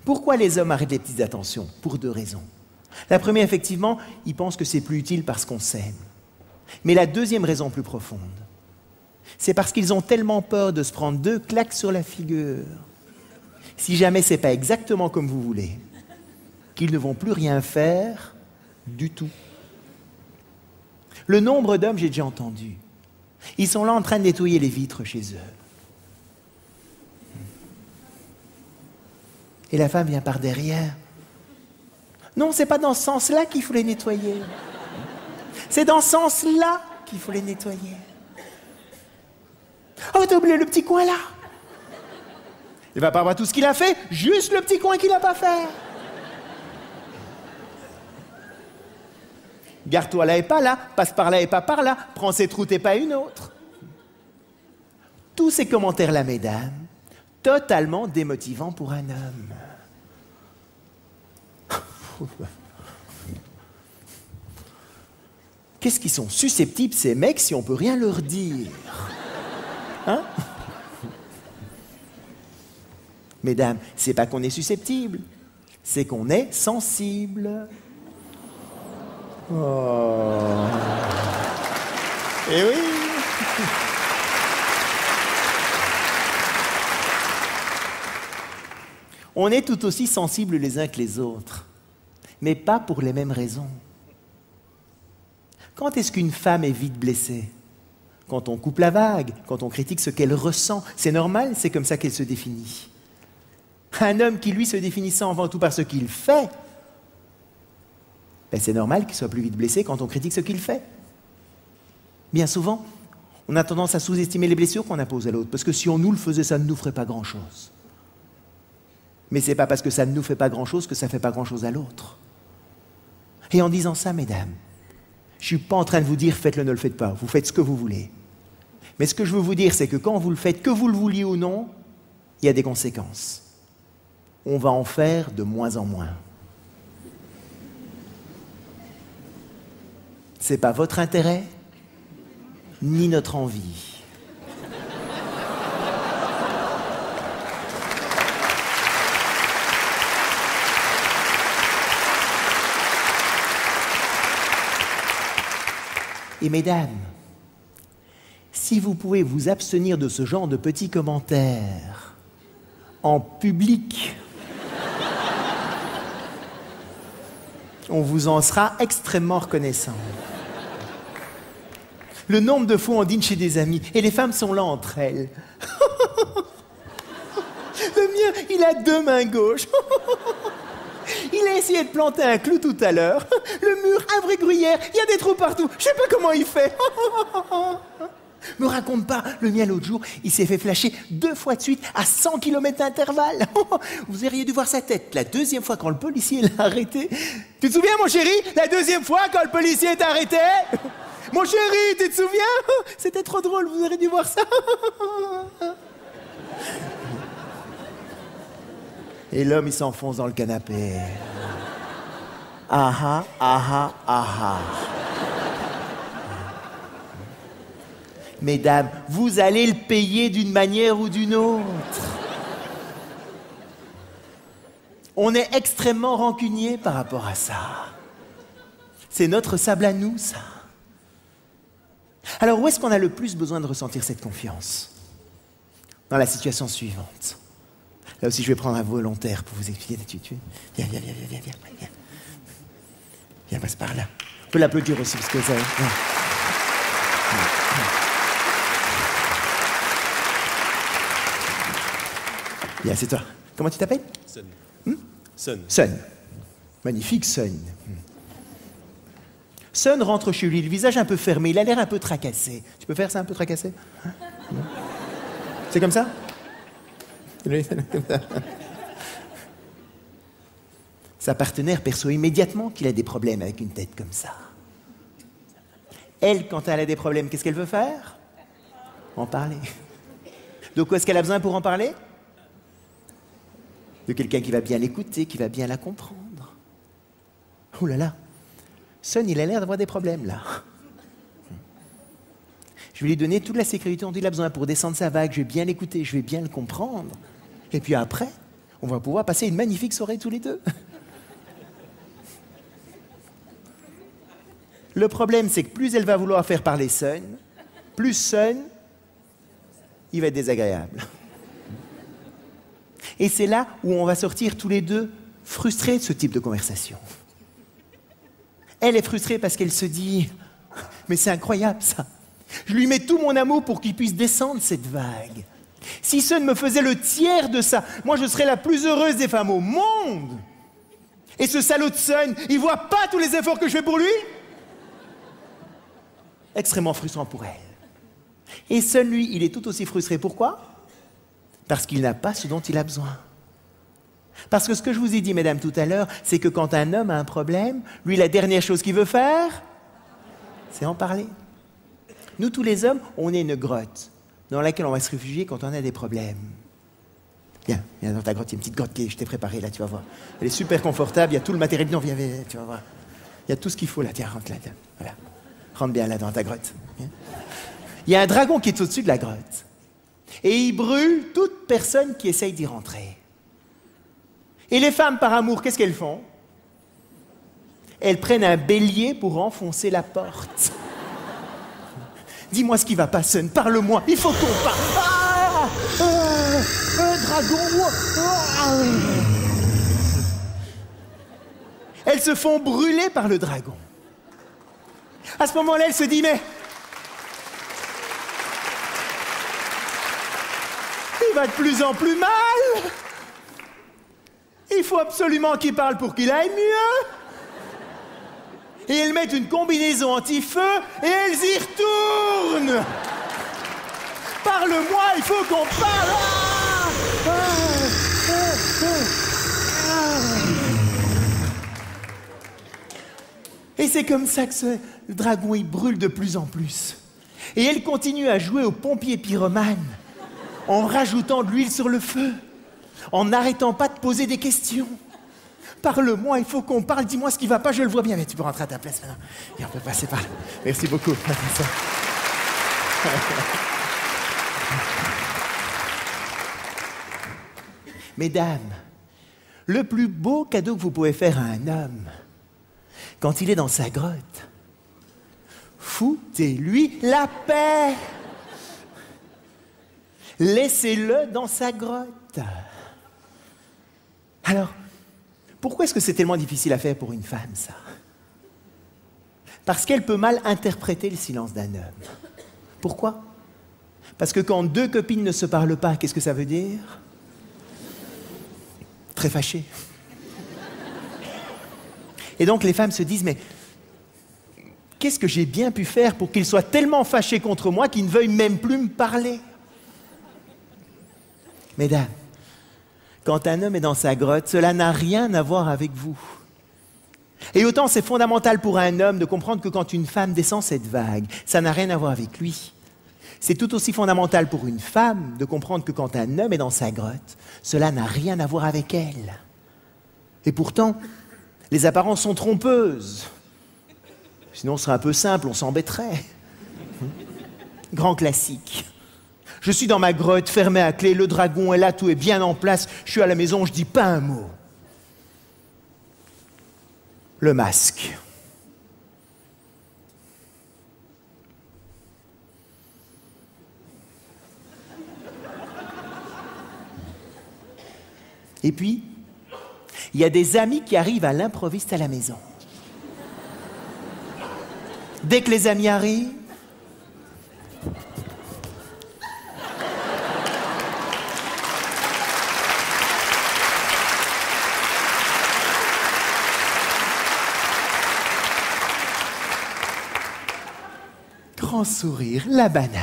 Speaker 3: Pourquoi les hommes arrêtent les petites attentions? Pour deux raisons. La première, effectivement, ils pensent que c'est plus utile parce qu'on s'aime. Mais la deuxième raison plus profonde, c'est parce qu'ils ont tellement peur de se prendre 2 claques sur la figure, si jamais ce n'est pas exactement comme vous voulez, qu'ils ne vont plus rien faire du tout. Le nombre d'hommes, j'ai déjà entendu, ils sont là en train de nettoyer les vitres chez eux. Et la femme vient par derrière. Non, c'est pas dans ce sens-là qu'il faut les nettoyer. C'est dans ce sens-là qu'il faut les nettoyer. Oh, t'as oublié le petit coin là. Il va pas voir tout ce qu'il a fait, juste le petit coin qu'il n'a pas fait. Garde-toi là et pas là, passe par là et pas par là, prends cette route et pas une autre. Tous ces commentaires-là, mesdames, totalement démotivants pour un homme. Qu'est-ce qu'ils sont susceptibles, ces mecs, si on peut rien leur dire? Hein? Mesdames, c'est pas qu'on est susceptible, c'est qu'on est sensible. Oh. Eh oui. On est tout aussi sensibles les uns que les autres, mais pas pour les mêmes raisons. Quand est-ce qu'une femme est vite blessée? quand on coupe la vague, quand on critique ce qu'elle ressent. C'est normal, c'est comme ça qu'elle se définit. Un homme qui, lui, se définissant avant tout par ce qu'il fait, ben c'est normal qu'il soit plus vite blessé quand on critique ce qu'il fait. Bien souvent, on a tendance à sous-estimer les blessures qu'on impose à l'autre, parce que si on nous le faisait, ça ne nous ferait pas grand-chose. Mais ce n'est pas parce que ça ne nous fait pas grand-chose que ça ne fait pas grand-chose à l'autre. Et en disant ça, mesdames, je ne suis pas en train de vous dire faites-le, ne le faites pas, vous faites ce que vous voulez. Mais ce que je veux vous dire, c'est que quand vous le faites, que vous le vouliez ou non, il y a des conséquences. On va en faire de moins en moins. Ce n'est pas votre intérêt, ni notre envie. Et mesdames, si vous pouvez vous abstenir de ce genre de petits commentaires en public, on vous en sera extrêmement reconnaissant. Le nombre de fois on dîne chez des amis, et les femmes sont là entre elles. Le mien, il a 2 mains gauches. Il a essayé de planter un clou tout à l'heure. Le mur, un vrai gruyère, il y a des trous partout. Je sais pas comment il fait. Me raconte pas, le mien l'autre jour, il s'est fait flasher 2 fois de suite à 100 km d'intervalle. Vous auriez dû voir sa tête. La 2e fois quand le policier l'a arrêté. Tu te souviens, mon chéri, la 2e fois quand le policier t'a arrêté? Mon chéri, tu te souviens? C'était trop drôle, vous auriez dû voir ça. Et l'homme, il s'enfonce dans le canapé. Ah ah, ah ah, ah. Mesdames, vous allez le payer d'une manière ou d'une autre. On est extrêmement rancunier par rapport à ça. C'est notre sable à nous, ça. Alors, où est-ce qu'on a le plus besoin de ressentir cette confiance? Dans la situation suivante. Là aussi, je vais prendre un volontaire pour vous expliquer. Viens. Viens, passe par là. On peut l'applaudir aussi, parce que ça... Viens, c'est toi. Comment tu t'appelles?
Speaker 6: Sun.
Speaker 3: Sun. Magnifique, Sun. Sun rentre chez lui, le visage un peu fermé, il a l'air un peu tracassé. Tu peux faire ça, un peu tracassé? C'est comme ça? Sa partenaire perçoit immédiatement qu'il a des problèmes avec une tête comme ça. Elle, quand elle a des problèmes, qu'est-ce qu'elle veut faire? En parler. De quoi est-ce qu'elle a besoin pour en parler? De quelqu'un qui va bien l'écouter, qui va bien la comprendre. Ouh là là, Sun, il a l'air d'avoir des problèmes là. Je vais lui donner toute la sécurité dont il a besoin pour descendre sa vague, je vais bien l'écouter, je vais bien le comprendre. Et puis après, on va pouvoir passer une magnifique soirée tous les deux. Le problème, c'est que plus elle va vouloir faire parler Sun, plus Sun, il va être désagréable. Et c'est là où on va sortir tous les deux frustrés de ce type de conversation. Elle est frustrée parce qu'elle se dit « Mais c'est incroyable ça. Je lui mets tout mon amour pour qu'il puisse descendre cette vague. Si Sun me faisait le tiers de ça, moi je serais la plus heureuse des femmes au monde. Et ce salaud de Sun, il voit pas tous les efforts que je fais pour lui ?» Extrêmement frustrant pour elle. Et Sun, lui, il est tout aussi frustré. Pourquoi? Parce qu'il n'a pas ce dont il a besoin. Parce que ce que je vous ai dit, mesdames, tout à l'heure, c'est que quand un homme a un problème, lui, la dernière chose qu'il veut faire, c'est en parler. Nous, tous les hommes, on est une grotte dans laquelle on va se réfugier quand on a des problèmes. Viens dans ta grotte, il y a une petite grotte que je t'ai préparée, là, tu vas voir. Elle est super confortable, il y a tout le matériel. Non, viens, tu vas voir. Il y a tout ce qu'il faut, là. Tiens, rentre là. Voilà. Rentre bien là dans ta grotte. Viens. Il y a un dragon qui est au-dessus de la grotte. Et il brûle toute personne qui essaye d'y rentrer. Et les femmes, par amour, qu'est-ce qu'elles font? Elles prennent un bélier pour enfoncer la porte. Dis-moi ce qui va pas, Sun, parle-moi, il faut qu'on parle. Un dragon. Elles se font brûler par le dragon. À ce moment-là, elle se dit, mais va de plus en plus mal. Il faut absolument qu'il parle pour qu'il aille mieux. Et elles mettent une combinaison anti-feu et elles y retournent. Parle-moi, il faut qu'on parle. Et c'est comme ça que le dragon, il brûle de plus en plus. Et elle continue à jouer au pompier pyromane en rajoutant de l'huile sur le feu, en n'arrêtant pas de poser des questions. Parle-moi, il faut qu'on parle, dis-moi ce qui va pas, je le vois bien. Mais tu peux rentrer à ta place maintenant. Et on peut passer par là. Merci beaucoup. Mesdames, le plus beau cadeau que vous pouvez faire à un homme, quand il est dans sa grotte, foutez-lui la paix. Laissez-le dans sa grotte. Alors, pourquoi est-ce que c'est tellement difficile à faire pour une femme, ça? Parce qu'elle peut mal interpréter le silence d'un homme. Pourquoi? Parce que quand deux copines ne se parlent pas, qu'est-ce que ça veut dire? Très fâché. Et donc les femmes se disent, mais qu'est-ce que j'ai bien pu faire pour qu'il soit tellement fâché contre moi qu'il ne veuille même plus me parler? Mesdames, quand un homme est dans sa grotte, cela n'a rien à voir avec vous. Et autant c'est fondamental pour un homme de comprendre que quand une femme descend cette vague, ça n'a rien à voir avec lui. C'est tout aussi fondamental pour une femme de comprendre que quand un homme est dans sa grotte, cela n'a rien à voir avec elle. Et pourtant, les apparences sont trompeuses. Sinon, ce serait un peu simple, on s'embêterait. Grand classique. Je suis dans ma grotte, fermée à clé, le dragon est là, tout est bien en place, je suis à la maison, je dis pas un mot. Le masque. Et puis, il y a des amis qui arrivent à l'improviste à la maison. Dès que les amis arrivent, grand sourire, la banane.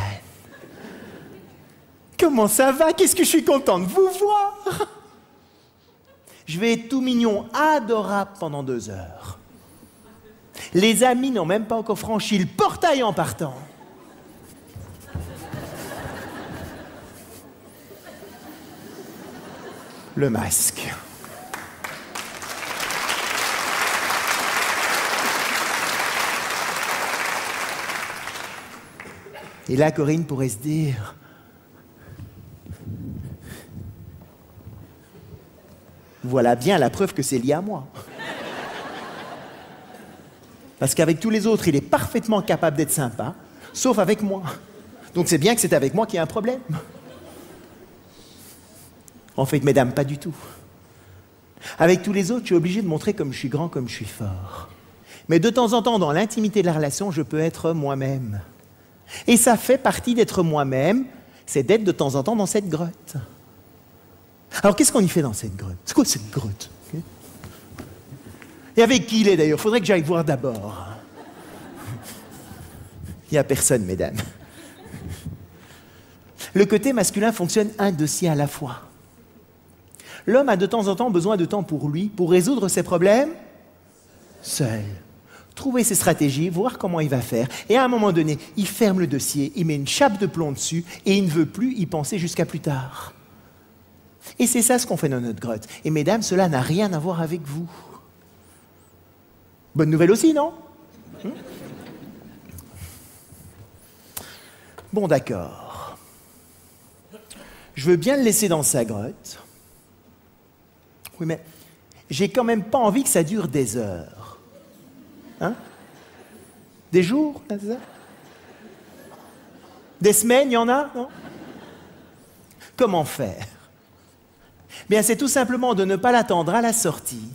Speaker 3: Comment ça va? Qu'est-ce que je suis content de vous voir? Je vais être tout mignon, adorable pendant 2 heures. Les amis n'ont même pas encore franchi le portail en partant. Le masque. Et là, Corinne pourrait se dire... Voilà bien la preuve que c'est lié à moi. Parce qu'avec tous les autres, il est parfaitement capable d'être sympa, sauf avec moi. Donc c'est bien que c'est avec moi qu'il y a un problème. En fait, mesdames, pas du tout. Avec tous les autres, je suis obligé de montrer comme je suis grand, comme je suis fort. Mais de temps en temps, dans l'intimité de la relation, je peux être moi-même. Et ça fait partie d'être moi-même, c'est d'être de temps en temps dans cette grotte. Alors, qu'est-ce qu'on y fait dans cette grotte? C'est quoi cette grotte? Et avec qui il est d'ailleurs? Faudrait que j'aille voir d'abord. Il n'y a personne, mesdames. Le côté masculin fonctionne un dossier à la fois. L'homme a de temps en temps besoin de temps pour lui, pour résoudre ses problèmes seul. Trouver ses stratégies, voir comment il va faire. Et à un moment donné, il ferme le dossier, il met une chape de plomb dessus et il ne veut plus y penser jusqu'à plus tard. Et c'est ça ce qu'on fait dans notre grotte. Et mesdames, cela n'a rien à voir avec vous. Bonne nouvelle aussi, non? Bon, d'accord. Je veux bien le laisser dans sa grotte. Oui, mais j'ai quand même pas envie que ça dure des heures. Hein? Des jours? Des semaines, il y en a? Non? Comment faire? Bien, c'est tout simplement de ne pas l'attendre à la sortie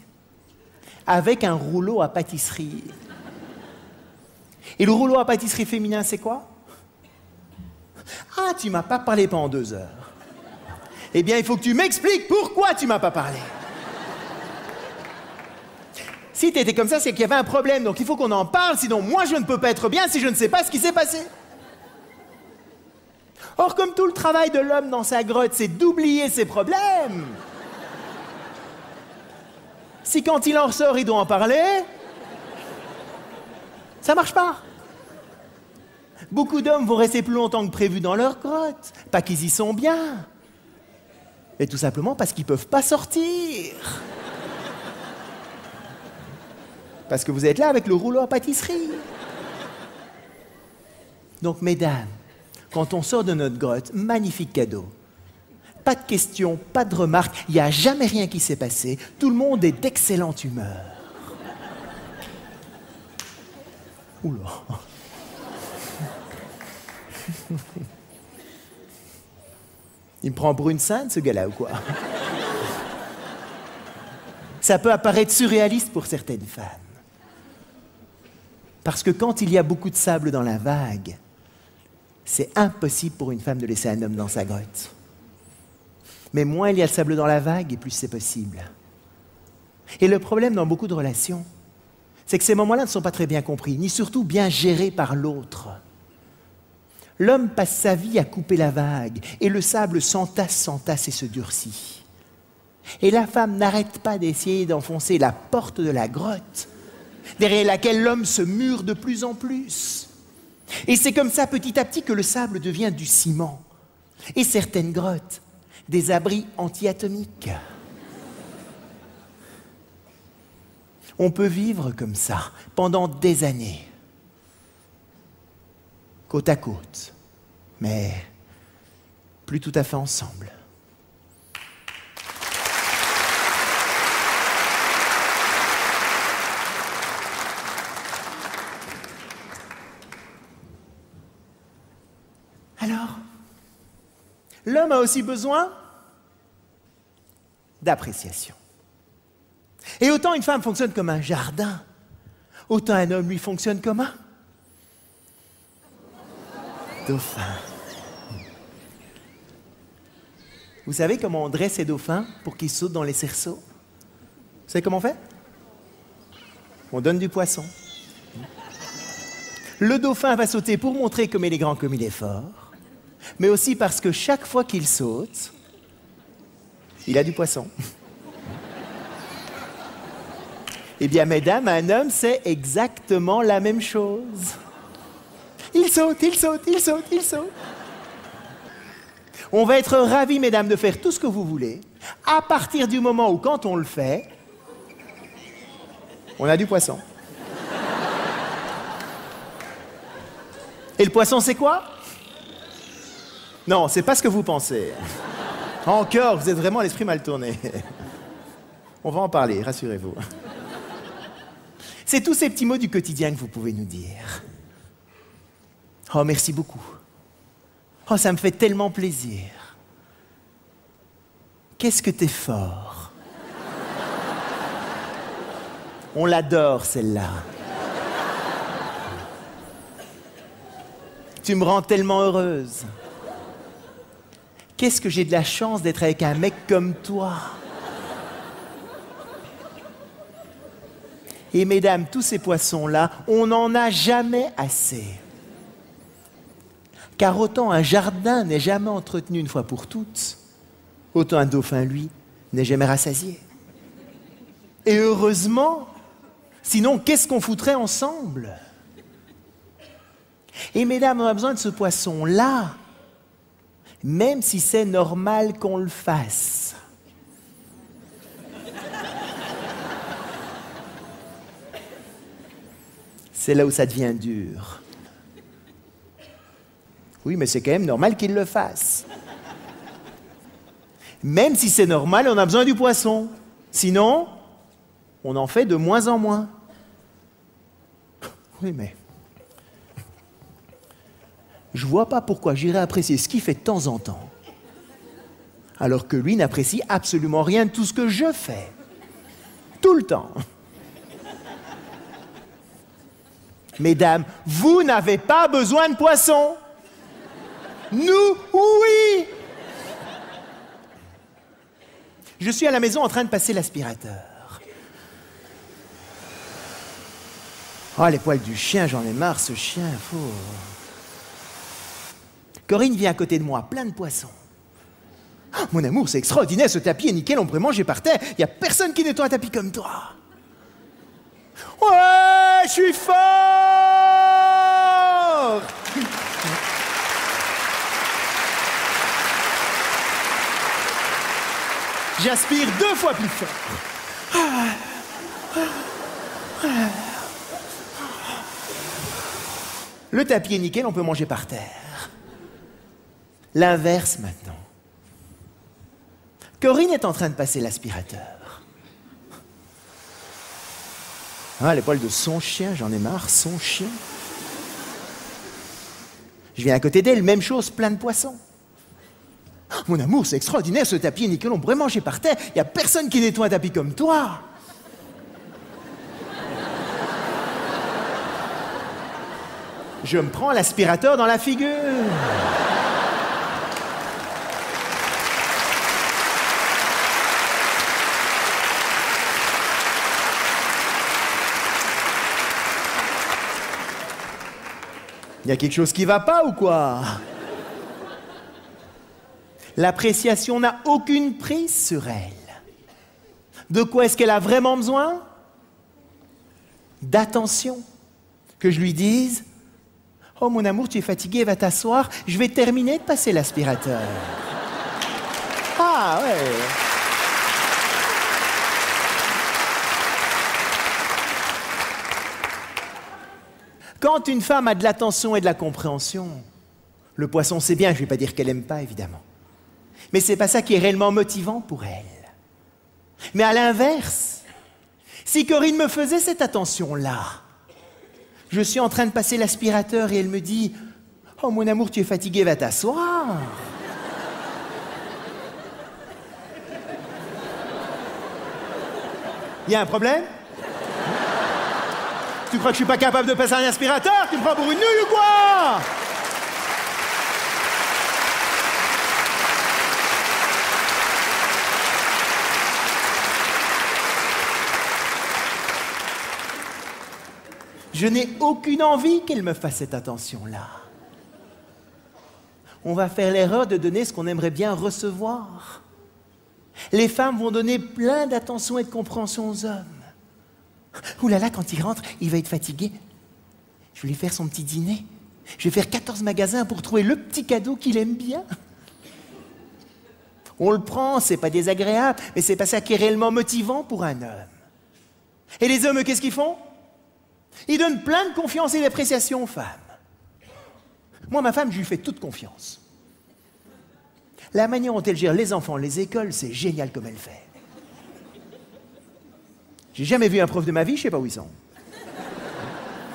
Speaker 3: avec un rouleau à pâtisserie. Et le rouleau à pâtisserie féminin, c'est quoi? Ah, tu m'as pas parlé pendant 2 heures. Eh bien, il faut que tu m'expliques pourquoi tu m'as pas parlé. Si tu étais comme ça, c'est qu'il y avait un problème, donc il faut qu'on en parle, sinon moi je ne peux pas être bien si je ne sais pas ce qui s'est passé. Or, comme tout le travail de l'homme dans sa grotte, c'est d'oublier ses problèmes, si quand il en ressort, il doit en parler, ça marche pas. Beaucoup d'hommes vont rester plus longtemps que prévu dans leur grotte, pas qu'ils y sont bien, mais tout simplement parce qu'ils peuvent pas sortir. Parce que vous êtes là avec le rouleau à pâtisserie. Donc, mesdames, quand on sort de notre grotte, magnifique cadeau. Pas de questions, pas de remarques, il n'y a jamais rien qui s'est passé. Tout le monde est d'excellente humeur. Oula. Il me prend pour une sainte, ce gars-là, ou quoi? Ça peut apparaître surréaliste pour certaines femmes. Parce que quand il y a beaucoup de sable dans la vague, c'est impossible pour une femme de laisser un homme dans sa grotte. Mais moins il y a de sable dans la vague, et plus c'est possible. Et le problème dans beaucoup de relations, c'est que ces moments-là ne sont pas très bien compris, ni surtout bien gérés par l'autre. L'homme passe sa vie à couper la vague, et le sable s'entasse et se durcit. Et la femme n'arrête pas d'essayer d'enfoncer la porte de la grotte, derrière laquelle l'homme se mure de plus en plus. Et c'est comme ça, petit à petit, que le sable devient du ciment. Et certaines grottes, des abris anti-atomiques. On peut vivre comme ça, pendant des années. Côte à côte, mais plus tout à fait ensemble. Alors, l'homme a aussi besoin d'appréciation. Et autant une femme fonctionne comme un jardin, autant un homme, lui, fonctionne comme un dauphin. Vous savez comment on dresse ces dauphins pour qu'ils sautent dans les cerceaux? Vous savez comment on fait? On donne du poisson. Le dauphin va sauter pour montrer comme il est grand, comme il est fort, mais aussi parce que chaque fois qu'il saute, il a du poisson. Eh bien, mesdames, un homme, c'est exactement la même chose. Il saute, il saute, il saute, il saute. On va être ravis, mesdames, de faire tout ce que vous voulez, à partir du moment où, quand on le fait, on a du poisson. Et le poisson, c'est quoi? Non, c'est pas ce que vous pensez. Encore, vous êtes vraiment à l'esprit mal tourné. On va en parler, rassurez-vous. C'est tous ces petits mots du quotidien que vous pouvez nous dire. Oh, merci beaucoup. Oh, ça me fait tellement plaisir. Qu'est-ce que t'es fort. On l'adore, celle-là. Tu me rends tellement heureuse. Qu'est-ce que j'ai de la chance d'être avec un mec comme toi. Et mesdames, tous ces poissons-là, on n'en a jamais assez. Car autant un jardin n'est jamais entretenu une fois pour toutes, autant un dauphin, lui, n'est jamais rassasié. Et heureusement, sinon, qu'est-ce qu'on foutrait ensemble? Et mesdames, on a besoin de ce poisson-là, même si c'est normal qu'on le fasse. C'est là où ça devient dur. Oui, mais c'est quand même normal qu'il le fasse. Même si c'est normal, on a besoin du poisson. Sinon, on en fait de moins en moins. Oui, mais je vois pas pourquoi j'irais apprécier ce qu'il fait de temps en temps, alors que lui n'apprécie absolument rien de tout ce que je fais. Tout le temps. Mesdames, vous n'avez pas besoin de poisson. Nous, oui. Je suis à la maison en train de passer l'aspirateur. Oh, les poils du chien, j'en ai marre, ce chien, fou. Corinne vient à côté de moi, plein de poissons. Oh, mon amour, c'est extraordinaire, ce tapis est nickel, on pourrait manger par terre. Il n'y a personne qui nettoie un tapis comme toi. Ouais, je suis fort! J'aspire 2 fois plus fort. Le tapis est nickel, on peut manger par terre. L'inverse maintenant. Corinne est en train de passer l'aspirateur. Ah, les poils de son chien, j'en ai marre, son chien. Je viens à côté d'elle, même chose, plein de poissons. Mon amour, c'est extraordinaire, ce tapis est nickel, on pourrait manger par terre. Il n'y a personne qui nettoie un tapis comme toi. Je me prends l'aspirateur dans la figure. Il y a quelque chose qui va pas ou quoi? L'appréciation n'a aucune prise sur elle. De quoi est-ce qu'elle a vraiment besoin? D'attention. Que je lui dise: oh mon amour, tu es fatigué, va t'asseoir, je vais terminer de passer l'aspirateur. Ah ouais. Quand une femme a de l'attention et de la compréhension, le poisson c'est bien, je ne vais pas dire qu'elle n'aime pas évidemment. Mais ce n'est pas ça qui est réellement motivant pour elle. Mais à l'inverse, si Corinne me faisait cette attention-là, je suis en train de passer l'aspirateur et elle me dit: oh mon amour, tu es fatigué, va t'asseoir. Il y a un problème? Tu crois que je suis pas capable de passer un aspirateur? Tu me prends pour une nouille ou quoi? Je n'ai aucune envie qu'elle me fasse cette attention-là. On va faire l'erreur de donner ce qu'on aimerait bien recevoir. Les femmes vont donner plein d'attention et de compréhension aux hommes. Ouh là là, quand il rentre, il va être fatigué. Je vais lui faire son petit dîner. Je vais faire 14 magasins pour trouver le petit cadeau qu'il aime bien. On le prend, c'est pas désagréable, mais c'est pas ça qui est réellement motivant pour un homme. Et les hommes, qu'est-ce qu'ils font? Ils donnent plein de confiance et d'appréciation aux femmes. Moi, ma femme, je lui fais toute confiance. La manière dont elle gère les enfants, les écoles, c'est génial comme elle fait. J'ai jamais vu un prof de ma vie, je sais pas où ils sont.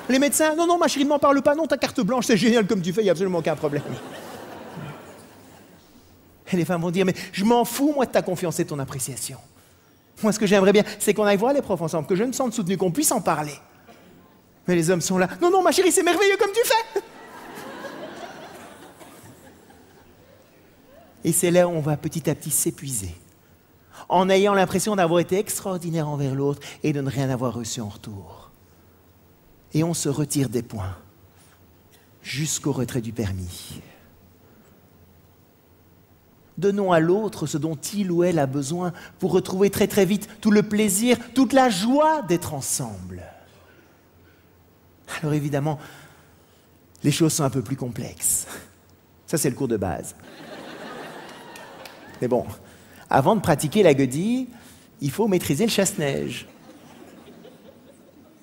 Speaker 3: Les médecins, non, non, ma chérie, ne m'en parle pas, non, ta carte blanche, c'est génial comme tu fais, il n'y a absolument aucun problème. Et les femmes vont dire: mais je m'en fous, moi, de ta confiance et de ton appréciation. Moi, ce que j'aimerais bien, c'est qu'on aille voir les profs ensemble, que je me sente soutenu, qu'on puisse en parler. Mais les hommes sont là: non, non, ma chérie, c'est merveilleux comme tu fais. Et c'est là où on va petit à petit s'épuiser, en ayant l'impression d'avoir été extraordinaire envers l'autre et de ne rien avoir reçu en retour. Et on se retire des points, jusqu'au retrait du permis. Donnons à l'autre ce dont il ou elle a besoin pour retrouver très très vite tout le plaisir, toute la joie d'être ensemble. Alors évidemment, les choses sont un peu plus complexes. Ça, c'est le cours de base. Mais bon, avant de pratiquer la guedille, il faut maîtriser le chasse-neige.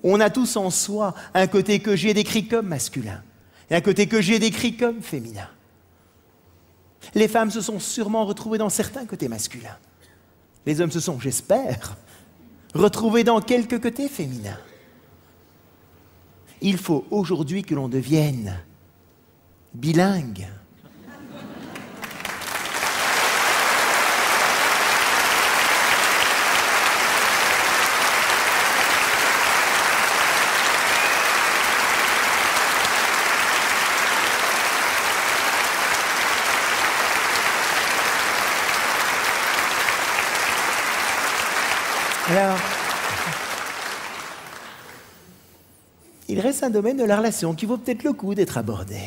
Speaker 3: On a tous en soi un côté que j'ai décrit comme masculin et un côté que j'ai décrit comme féminin. Les femmes se sont sûrement retrouvées dans certains côtés masculins. Les hommes se sont, j'espère, retrouvés dans quelques côtés féminins. Il faut aujourd'hui que l'on devienne bilingue. Alors, il reste un domaine de la relation qui vaut peut-être le coup d'être abordé.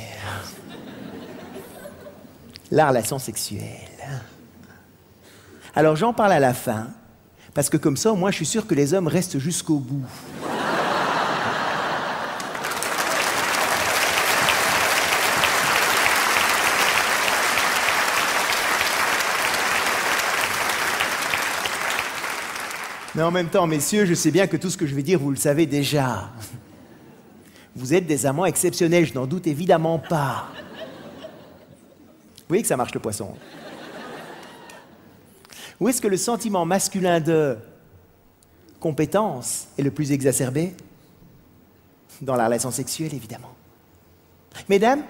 Speaker 3: La relation sexuelle. Alors j'en parle à la fin, parce que comme ça, au moins, je suis sûr que les hommes restent jusqu'au bout. Mais en même temps, messieurs, je sais bien que tout ce que je vais dire, vous le savez déjà. Vous êtes des amants exceptionnels, je n'en doute évidemment pas. Vous voyez que ça marche le poisson. Où est-ce que le sentiment masculin de compétence est le plus exacerbé? Dans la relation sexuelle, évidemment. Mesdames,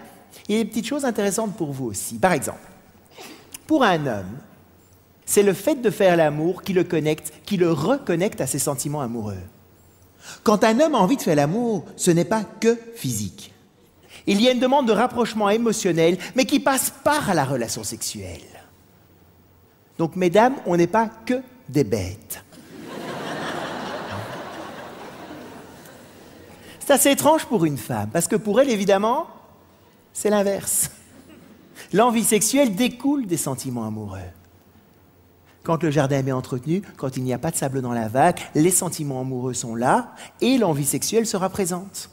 Speaker 3: il y a des petites choses intéressantes pour vous aussi. Par exemple, pour un homme, c'est le fait de faire l'amour qui le connecte, qui le reconnecte à ses sentiments amoureux. Quand un homme a envie de faire l'amour, ce n'est pas que physique. Il y a une demande de rapprochement émotionnel, mais qui passe par la relation sexuelle. Donc, mesdames, on n'est pas que des bêtes. C'est assez étrange pour une femme, parce que pour elle, évidemment, c'est l'inverse. L'envie sexuelle découle des sentiments amoureux. Quand le jardin est bien entretenu, quand il n'y a pas de sable dans la vague, les sentiments amoureux sont là et l'envie sexuelle sera présente.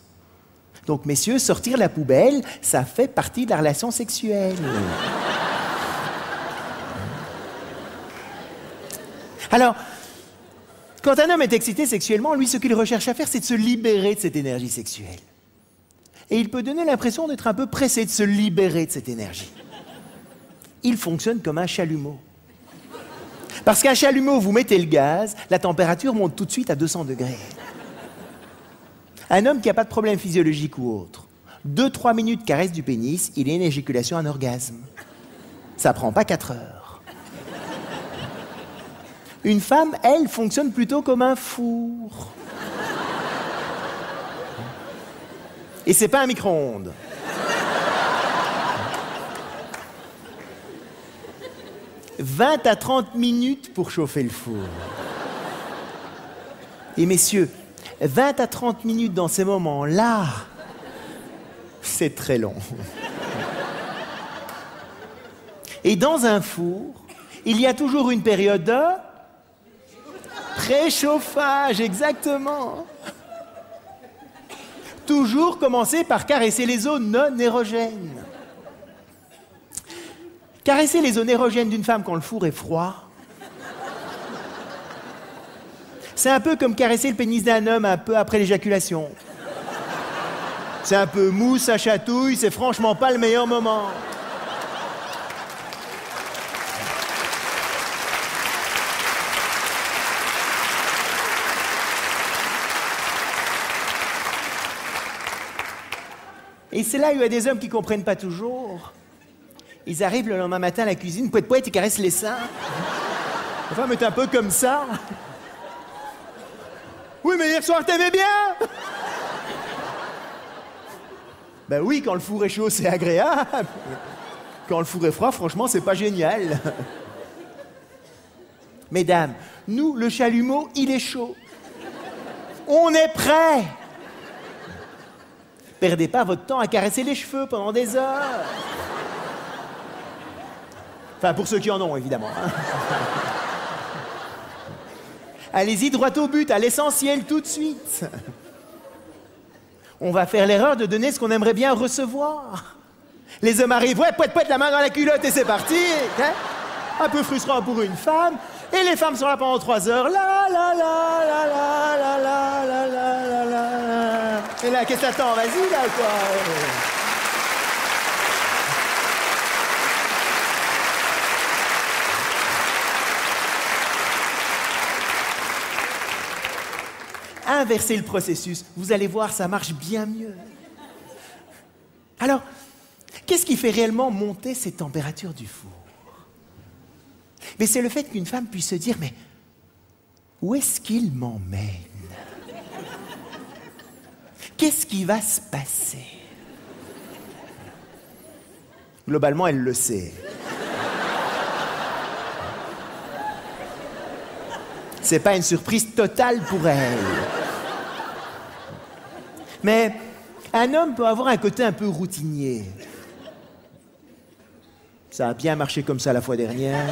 Speaker 3: Donc, messieurs, sortir la poubelle, ça fait partie de la relation sexuelle. Alors, quand un homme est excité sexuellement, lui, ce qu'il recherche à faire, c'est de se libérer de cette énergie sexuelle. Et il peut donner l'impression d'être un peu pressé de se libérer de cette énergie. Il fonctionne comme un chalumeau. Parce qu'un chalumeau, vous mettez le gaz, la température monte tout de suite à 200 degrés. Un homme qui n'a pas de problème physiologique ou autre, 2-3 minutes caresse du pénis, il a une éjaculation, un orgasme. Ça prend pas 4 heures. Une femme, elle, fonctionne plutôt comme un four. Et c'est pas un micro-ondes. « 20 à 30 minutes pour chauffer le four. » Et messieurs, 20 à 30 minutes dans ces moments-là, c'est très long. Et dans un four, il y a toujours une période de préchauffage, exactement. Toujours commencer par caresser les zones non érogènes. Caresser les zones érogènes d'une femme quand le four est froid, c'est un peu comme caresser le pénis d'un homme un peu après l'éjaculation. C'est un peu mou, ça chatouille, c'est franchement pas le meilleur moment. Et c'est là où il y a des hommes qui ne comprennent pas toujours. Ils arrivent le lendemain matin à la cuisine, pouet-pouet, ils caressent les seins. La femme est un peu comme ça. Oui, mais hier soir, t'aimais bien? Ben oui, quand le four est chaud, c'est agréable. Quand le four est froid, franchement, c'est pas génial. Mesdames, nous, le chalumeau, il est chaud. On est prêts. Perdez pas votre temps à caresser les cheveux pendant des heures. Enfin, pour ceux qui en ont, évidemment. Allez-y droit au but, à l'essentiel, tout de suite. On va faire l'erreur de donner ce qu'on aimerait bien recevoir. Les hommes arrivent, ouais, pouet, la main dans la culotte et c'est parti. Hein? Un peu frustrant pour une femme. Et les femmes sont là pendant 3 heures. La la la la la la la la la la la. Et là, qu'est-ce que t'attends? Vas-y, là, quoi. Inversez le processus, vous allez voir, ça marche bien mieux. Alors, qu'est-ce qui fait réellement monter ces températures du four? Mais c'est le fait qu'une femme puisse se dire, mais où est-ce qu'il m'emmène? Qu'est-ce qui va se passer? Globalement, elle le sait. C'est pas une surprise totale pour elle. Mais un homme peut avoir un côté un peu routinier. Ça a bien marché comme ça la fois dernière.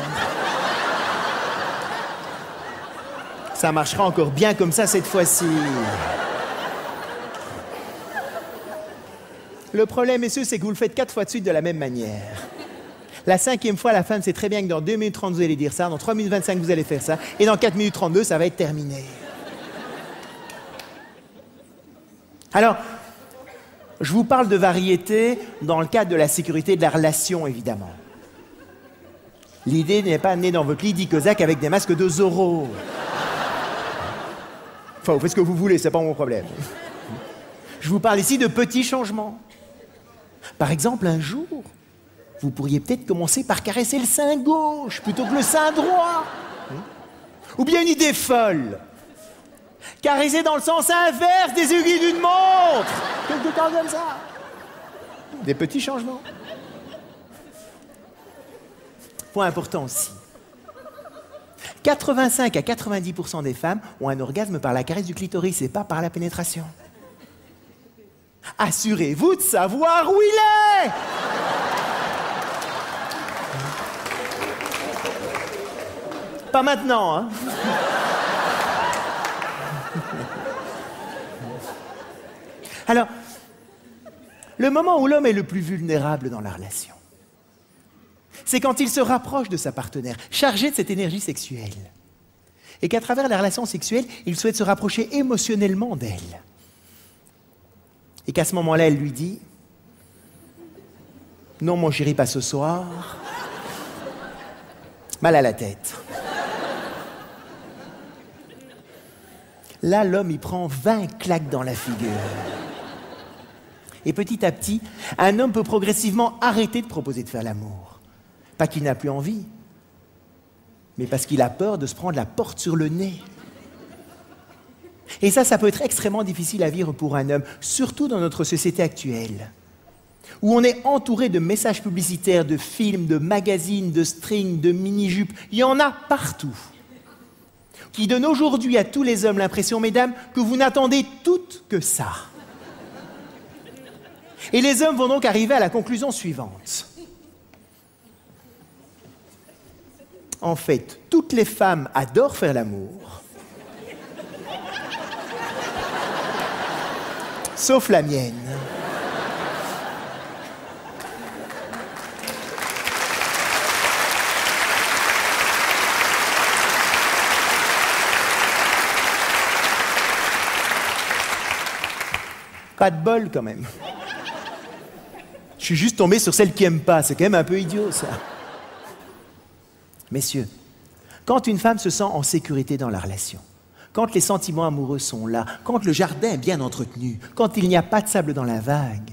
Speaker 3: Ça marchera encore bien comme ça cette fois-ci. Le problème, messieurs, c'est que vous le faites 4 fois de suite de la même manière. La 5e fois, la femme sait très bien que dans 2 minutes 30, vous allez dire ça, dans 3 minutes 25, vous allez faire ça, et dans 4 minutes 32, ça va être terminé. Alors, je vous parle de variété dans le cadre de la sécurité de la relation, évidemment. L'idée n'est pas née dans votre lit d'Icosac avec des masques de Zorro. Enfin, vous faites ce que vous voulez, c'est pas mon problème. Je vous parle ici de petits changements. Par exemple, un jour, vous pourriez peut-être commencer par caresser le sein gauche plutôt que le sein droit. Ou bien une idée folle. Caresser dans le sens inverse des aiguilles d'une montre. Quelque chose comme ça. Des petits changements. Point important aussi. 85 à 90% des femmes ont un orgasme par la caresse du clitoris et pas par la pénétration. Assurez-vous de savoir où il est. Pas maintenant, hein. Alors, le moment où l'homme est le plus vulnérable dans la relation, c'est quand il se rapproche de sa partenaire, chargé de cette énergie sexuelle, et qu'à travers la relation sexuelle, il souhaite se rapprocher émotionnellement d'elle. Et qu'à ce moment-là, elle lui dit « Non, mon chéri, pas ce soir. Mal à la tête. » Là, l'homme, il prend 20 claques dans la figure. Et petit à petit, un homme peut progressivement arrêter de proposer de faire l'amour. Pas qu'il n'a plus envie, mais parce qu'il a peur de se prendre la porte sur le nez. Et ça peut être extrêmement difficile à vivre pour un homme, surtout dans notre société actuelle, où on est entouré de messages publicitaires, de films, de magazines, de strings, de mini-jupes. Il y en a partout, qui donnent aujourd'hui à tous les hommes l'impression, mesdames, que vous n'attendez toutes que ça. Et les hommes vont donc arriver à la conclusion suivante. En fait, toutes les femmes adorent faire l'amour, sauf la mienne. Pas de bol, quand même. Je suis juste tombé sur celle qui aime pas. C'est quand même un peu idiot, ça. Messieurs, quand une femme se sent en sécurité dans la relation, quand les sentiments amoureux sont là, quand le jardin est bien entretenu, quand il n'y a pas de sable dans la vague,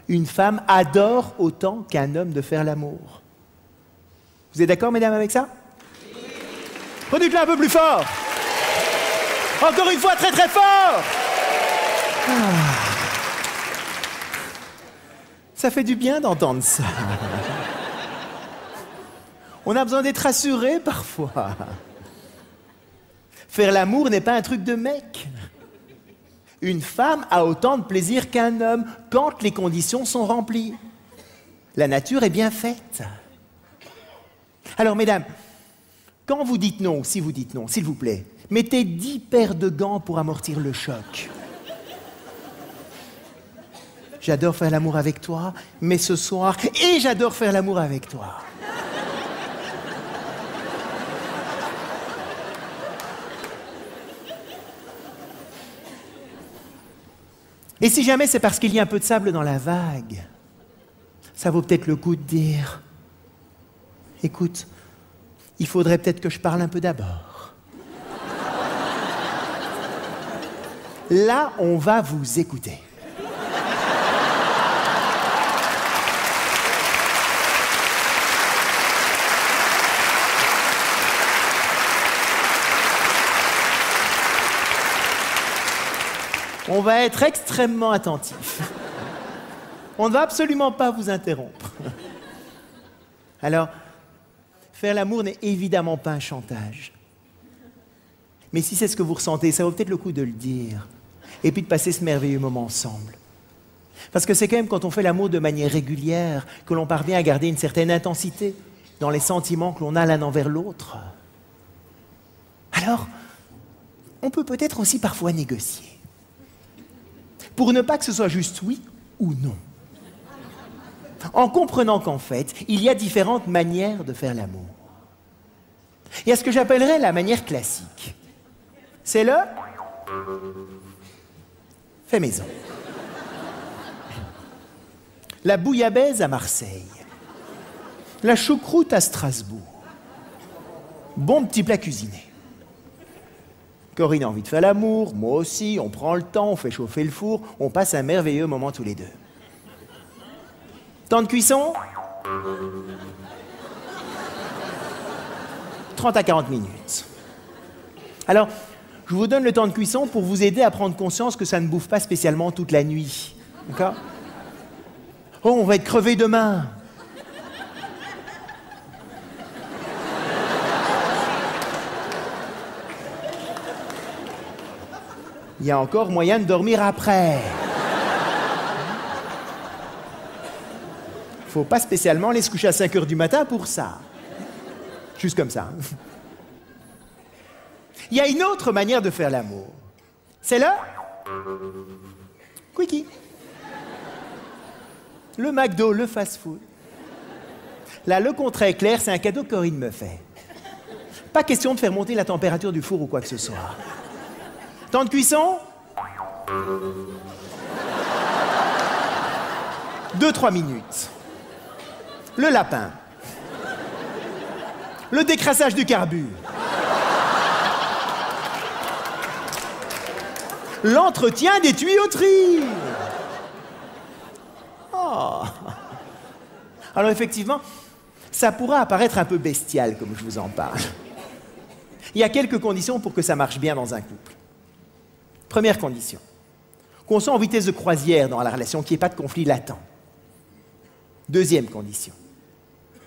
Speaker 3: une femme adore autant qu'un homme de faire l'amour. Vous êtes d'accord, mesdames, avec ça? Redites-le un peu plus fort. Encore une fois, très très fort. Ça fait du bien d'entendre ça. On a besoin d'être rassuré parfois. Faire l'amour n'est pas un truc de mec. Une femme a autant de plaisir qu'un homme quand les conditions sont remplies. La nature est bien faite. Alors, mesdames, quand vous dites non, si vous dites non, s'il vous plaît, mettez 10 paires de gants pour amortir le choc. J'adore faire l'amour avec toi, mais ce soir, et j'adore faire l'amour avec toi. Et si jamais c'est parce qu'il y a un peu de sable dans la vague, ça vaut peut-être le coup de dire « Écoute, il faudrait peut-être que je parle un peu d'abord. » Là, on va vous écouter. On va être extrêmement attentif. On ne va absolument pas vous interrompre. Alors, faire l'amour n'est évidemment pas un chantage. Mais si c'est ce que vous ressentez, ça vaut peut-être le coup de le dire. Et puis de passer ce merveilleux moment ensemble. Parce que c'est quand même quand on fait l'amour de manière régulière que l'on parvient à garder une certaine intensité dans les sentiments que l'on a l'un envers l'autre. Alors, on peut peut-être aussi parfois négocier. Pour ne pas que ce soit juste oui ou non. En comprenant qu'en fait, il y a différentes manières de faire l'amour. Il y a ce que j'appellerais la manière classique. C'est le fait maison. La bouillabaisse à Marseille. La choucroute à Strasbourg. Bon petit plat cuisiné. Corinne a envie de faire l'amour, moi aussi, on prend le temps, on fait chauffer le four, on passe un merveilleux moment tous les deux. Temps de cuisson 30 à 40 minutes. Alors, je vous donne le temps de cuisson pour vous aider à prendre conscience que ça ne bouffe pas spécialement toute la nuit. D'accord ? Oh, on va être crevé demain. Il y a encore moyen de dormir après. Faut pas spécialement aller se coucher à 5 heures du matin pour ça. Juste comme ça. Il y a une autre manière de faire l'amour. C'est le quickie. Le McDo, le fast-food. Là, le contrat est clair, c'est un cadeau que Corinne me fait. Pas question de faire monter la température du four ou quoi que ce soit. Temps de cuisson 2-3 minutes. Le lapin. Le décrassage du carbu. L'entretien des tuyauteries. Oh. Alors effectivement, ça pourra apparaître un peu bestial comme je vous en parle. Il y a quelques conditions pour que ça marche bien dans un couple. Première condition, qu'on soit en vitesse de croisière dans la relation, qu'il n'y ait pas de conflit latent. Deuxième condition,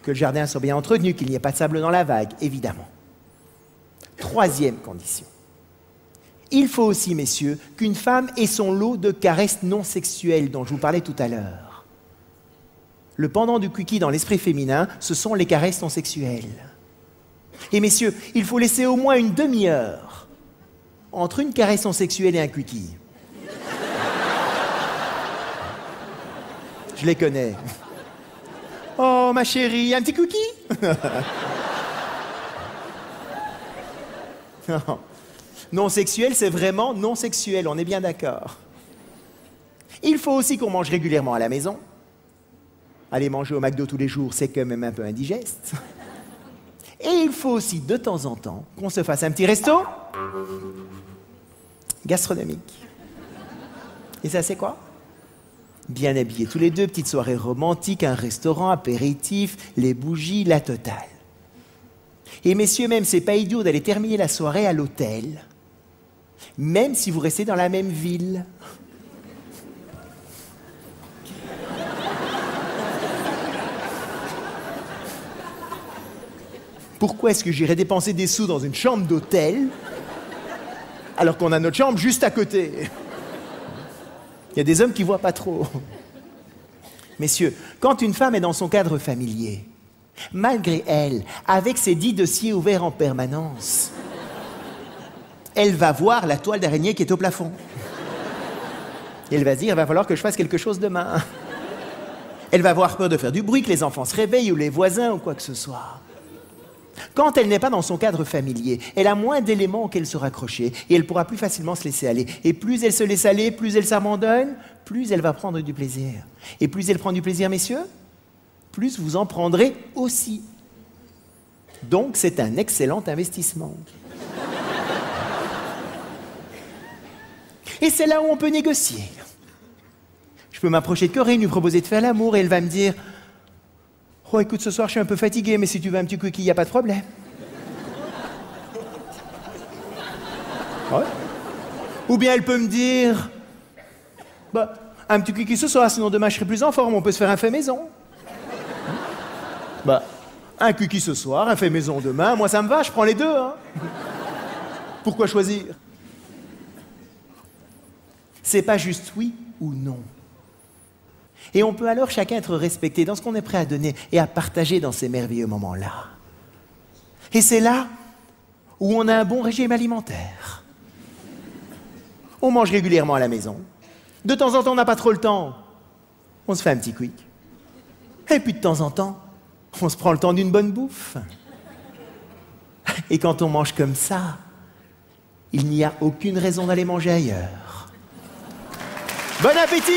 Speaker 3: que le jardin soit bien entretenu, qu'il n'y ait pas de sable dans la vague, évidemment. Troisième condition, il faut aussi, messieurs, qu'une femme ait son lot de caresses non sexuelles dont je vous parlais tout à l'heure. Le pendant du quickie dans l'esprit féminin, ce sont les caresses non sexuelles. Et messieurs, il faut laisser au moins une demi-heure entre une caresse non sexuelle et un quickie. Je les connais. Oh, ma chérie, un petit cookie? Non. Non sexuel, c'est vraiment non sexuel, on est bien d'accord. Il faut aussi qu'on mange régulièrement à la maison. Aller manger au McDo tous les jours, c'est quand même un peu indigeste. Et il faut aussi, de temps en temps, qu'on se fasse un petit resto gastronomique. Et ça, c'est quoi? Bien habillés tous les deux, petite soirée romantique, un restaurant, apéritif, les bougies, la totale. Et messieurs, même, c'est pas idiot d'aller terminer la soirée à l'hôtel, même si vous restez dans la même ville. Pourquoi est-ce que j'irais dépenser des sous dans une chambre d'hôtel alors qu'on a notre chambre juste à côté? Il y a des hommes qui voient pas trop. Messieurs, quand une femme est dans son cadre familier, malgré elle, avec ses 10 dossiers ouverts en permanence, elle va voir la toile d'araignée qui est au plafond. Et elle va se dire, il va falloir que je fasse quelque chose demain. Elle va avoir peur de faire du bruit, que les enfants se réveillent ou les voisins ou quoi que ce soit. Quand elle n'est pas dans son cadre familier, elle a moins d'éléments auxquels se raccrocher et elle pourra plus facilement se laisser aller. Et plus elle se laisse aller, plus elle s'abandonne, plus elle va prendre du plaisir. Et plus elle prend du plaisir, messieurs, plus vous en prendrez aussi. Donc c'est un excellent investissement. Et c'est là où on peut négocier. Je peux m'approcher de Corinne, lui proposer de faire l'amour et elle va me dire: oh, écoute, ce soir, je suis un peu fatigué, mais si tu veux un petit cookie, il n'y a pas de problème. Ouais. Ou bien elle peut me dire: bah, un petit cookie ce soir, sinon demain je serai plus en forme, on peut se faire un fait maison. Bah, un cookie ce soir, un fait maison demain, moi ça me va, je prends les deux. Hein. Pourquoi choisir? C'est pas juste oui ou non. Et on peut alors chacun être respecté dans ce qu'on est prêt à donner et à partager dans ces merveilleux moments-là. Et c'est là où on a un bon régime alimentaire. On mange régulièrement à la maison. De temps en temps, on n'a pas trop le temps. On se fait un petit quick. Et puis de temps en temps, on se prend le temps d'une bonne bouffe. Et quand on mange comme ça, il n'y a aucune raison d'aller manger ailleurs. Bon appétit!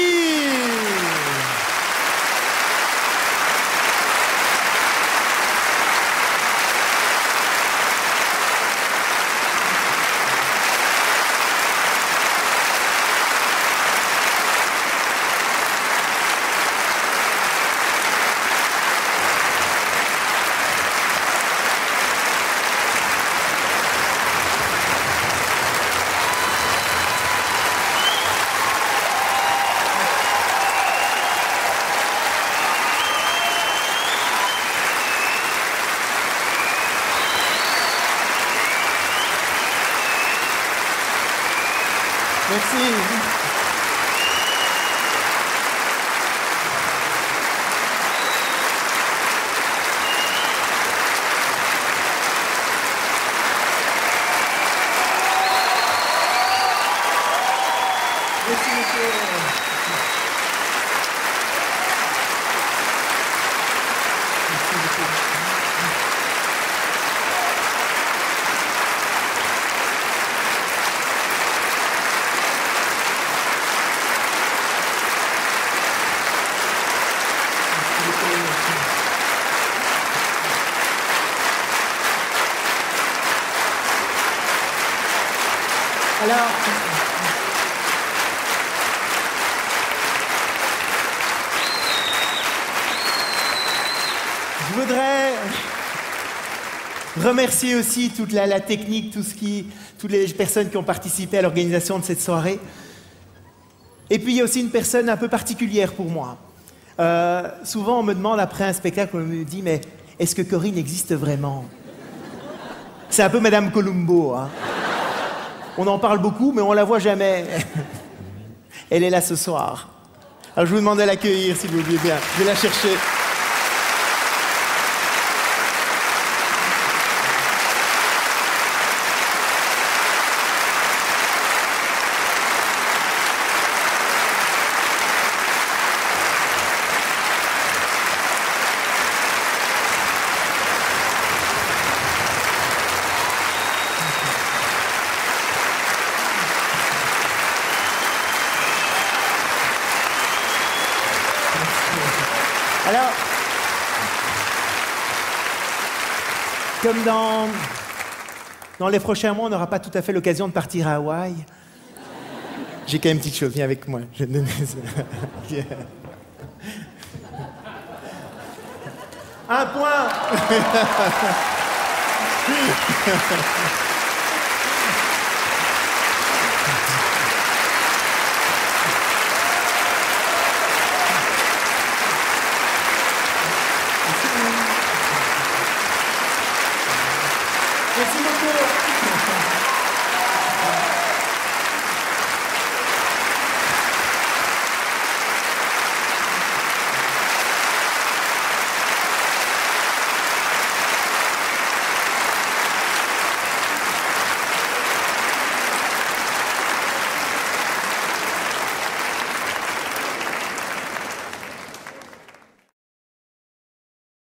Speaker 3: Merci. Merci, monsieur. Alors, je voudrais remercier aussi toute la technique, toutes les personnes qui ont participé à l'organisation de cette soirée. Et puis il y a aussi une personne un peu particulière pour moi. Souvent on me demande après un spectacle, on me dit mais est-ce que Corinne existe vraiment? C'est un peu Madame Columbo, hein. On en parle beaucoup, mais on la voit jamais. Elle est là ce soir. Alors je vous demande de l'accueillir, si vous voulez bien. Je vais la chercher. Alors, comme dans les prochains mois, on n'aura pas tout à fait l'occasion de partir à Hawaï. J'ai quand même une petite chose, viens avec moi. Je vais te donner ça. Un point.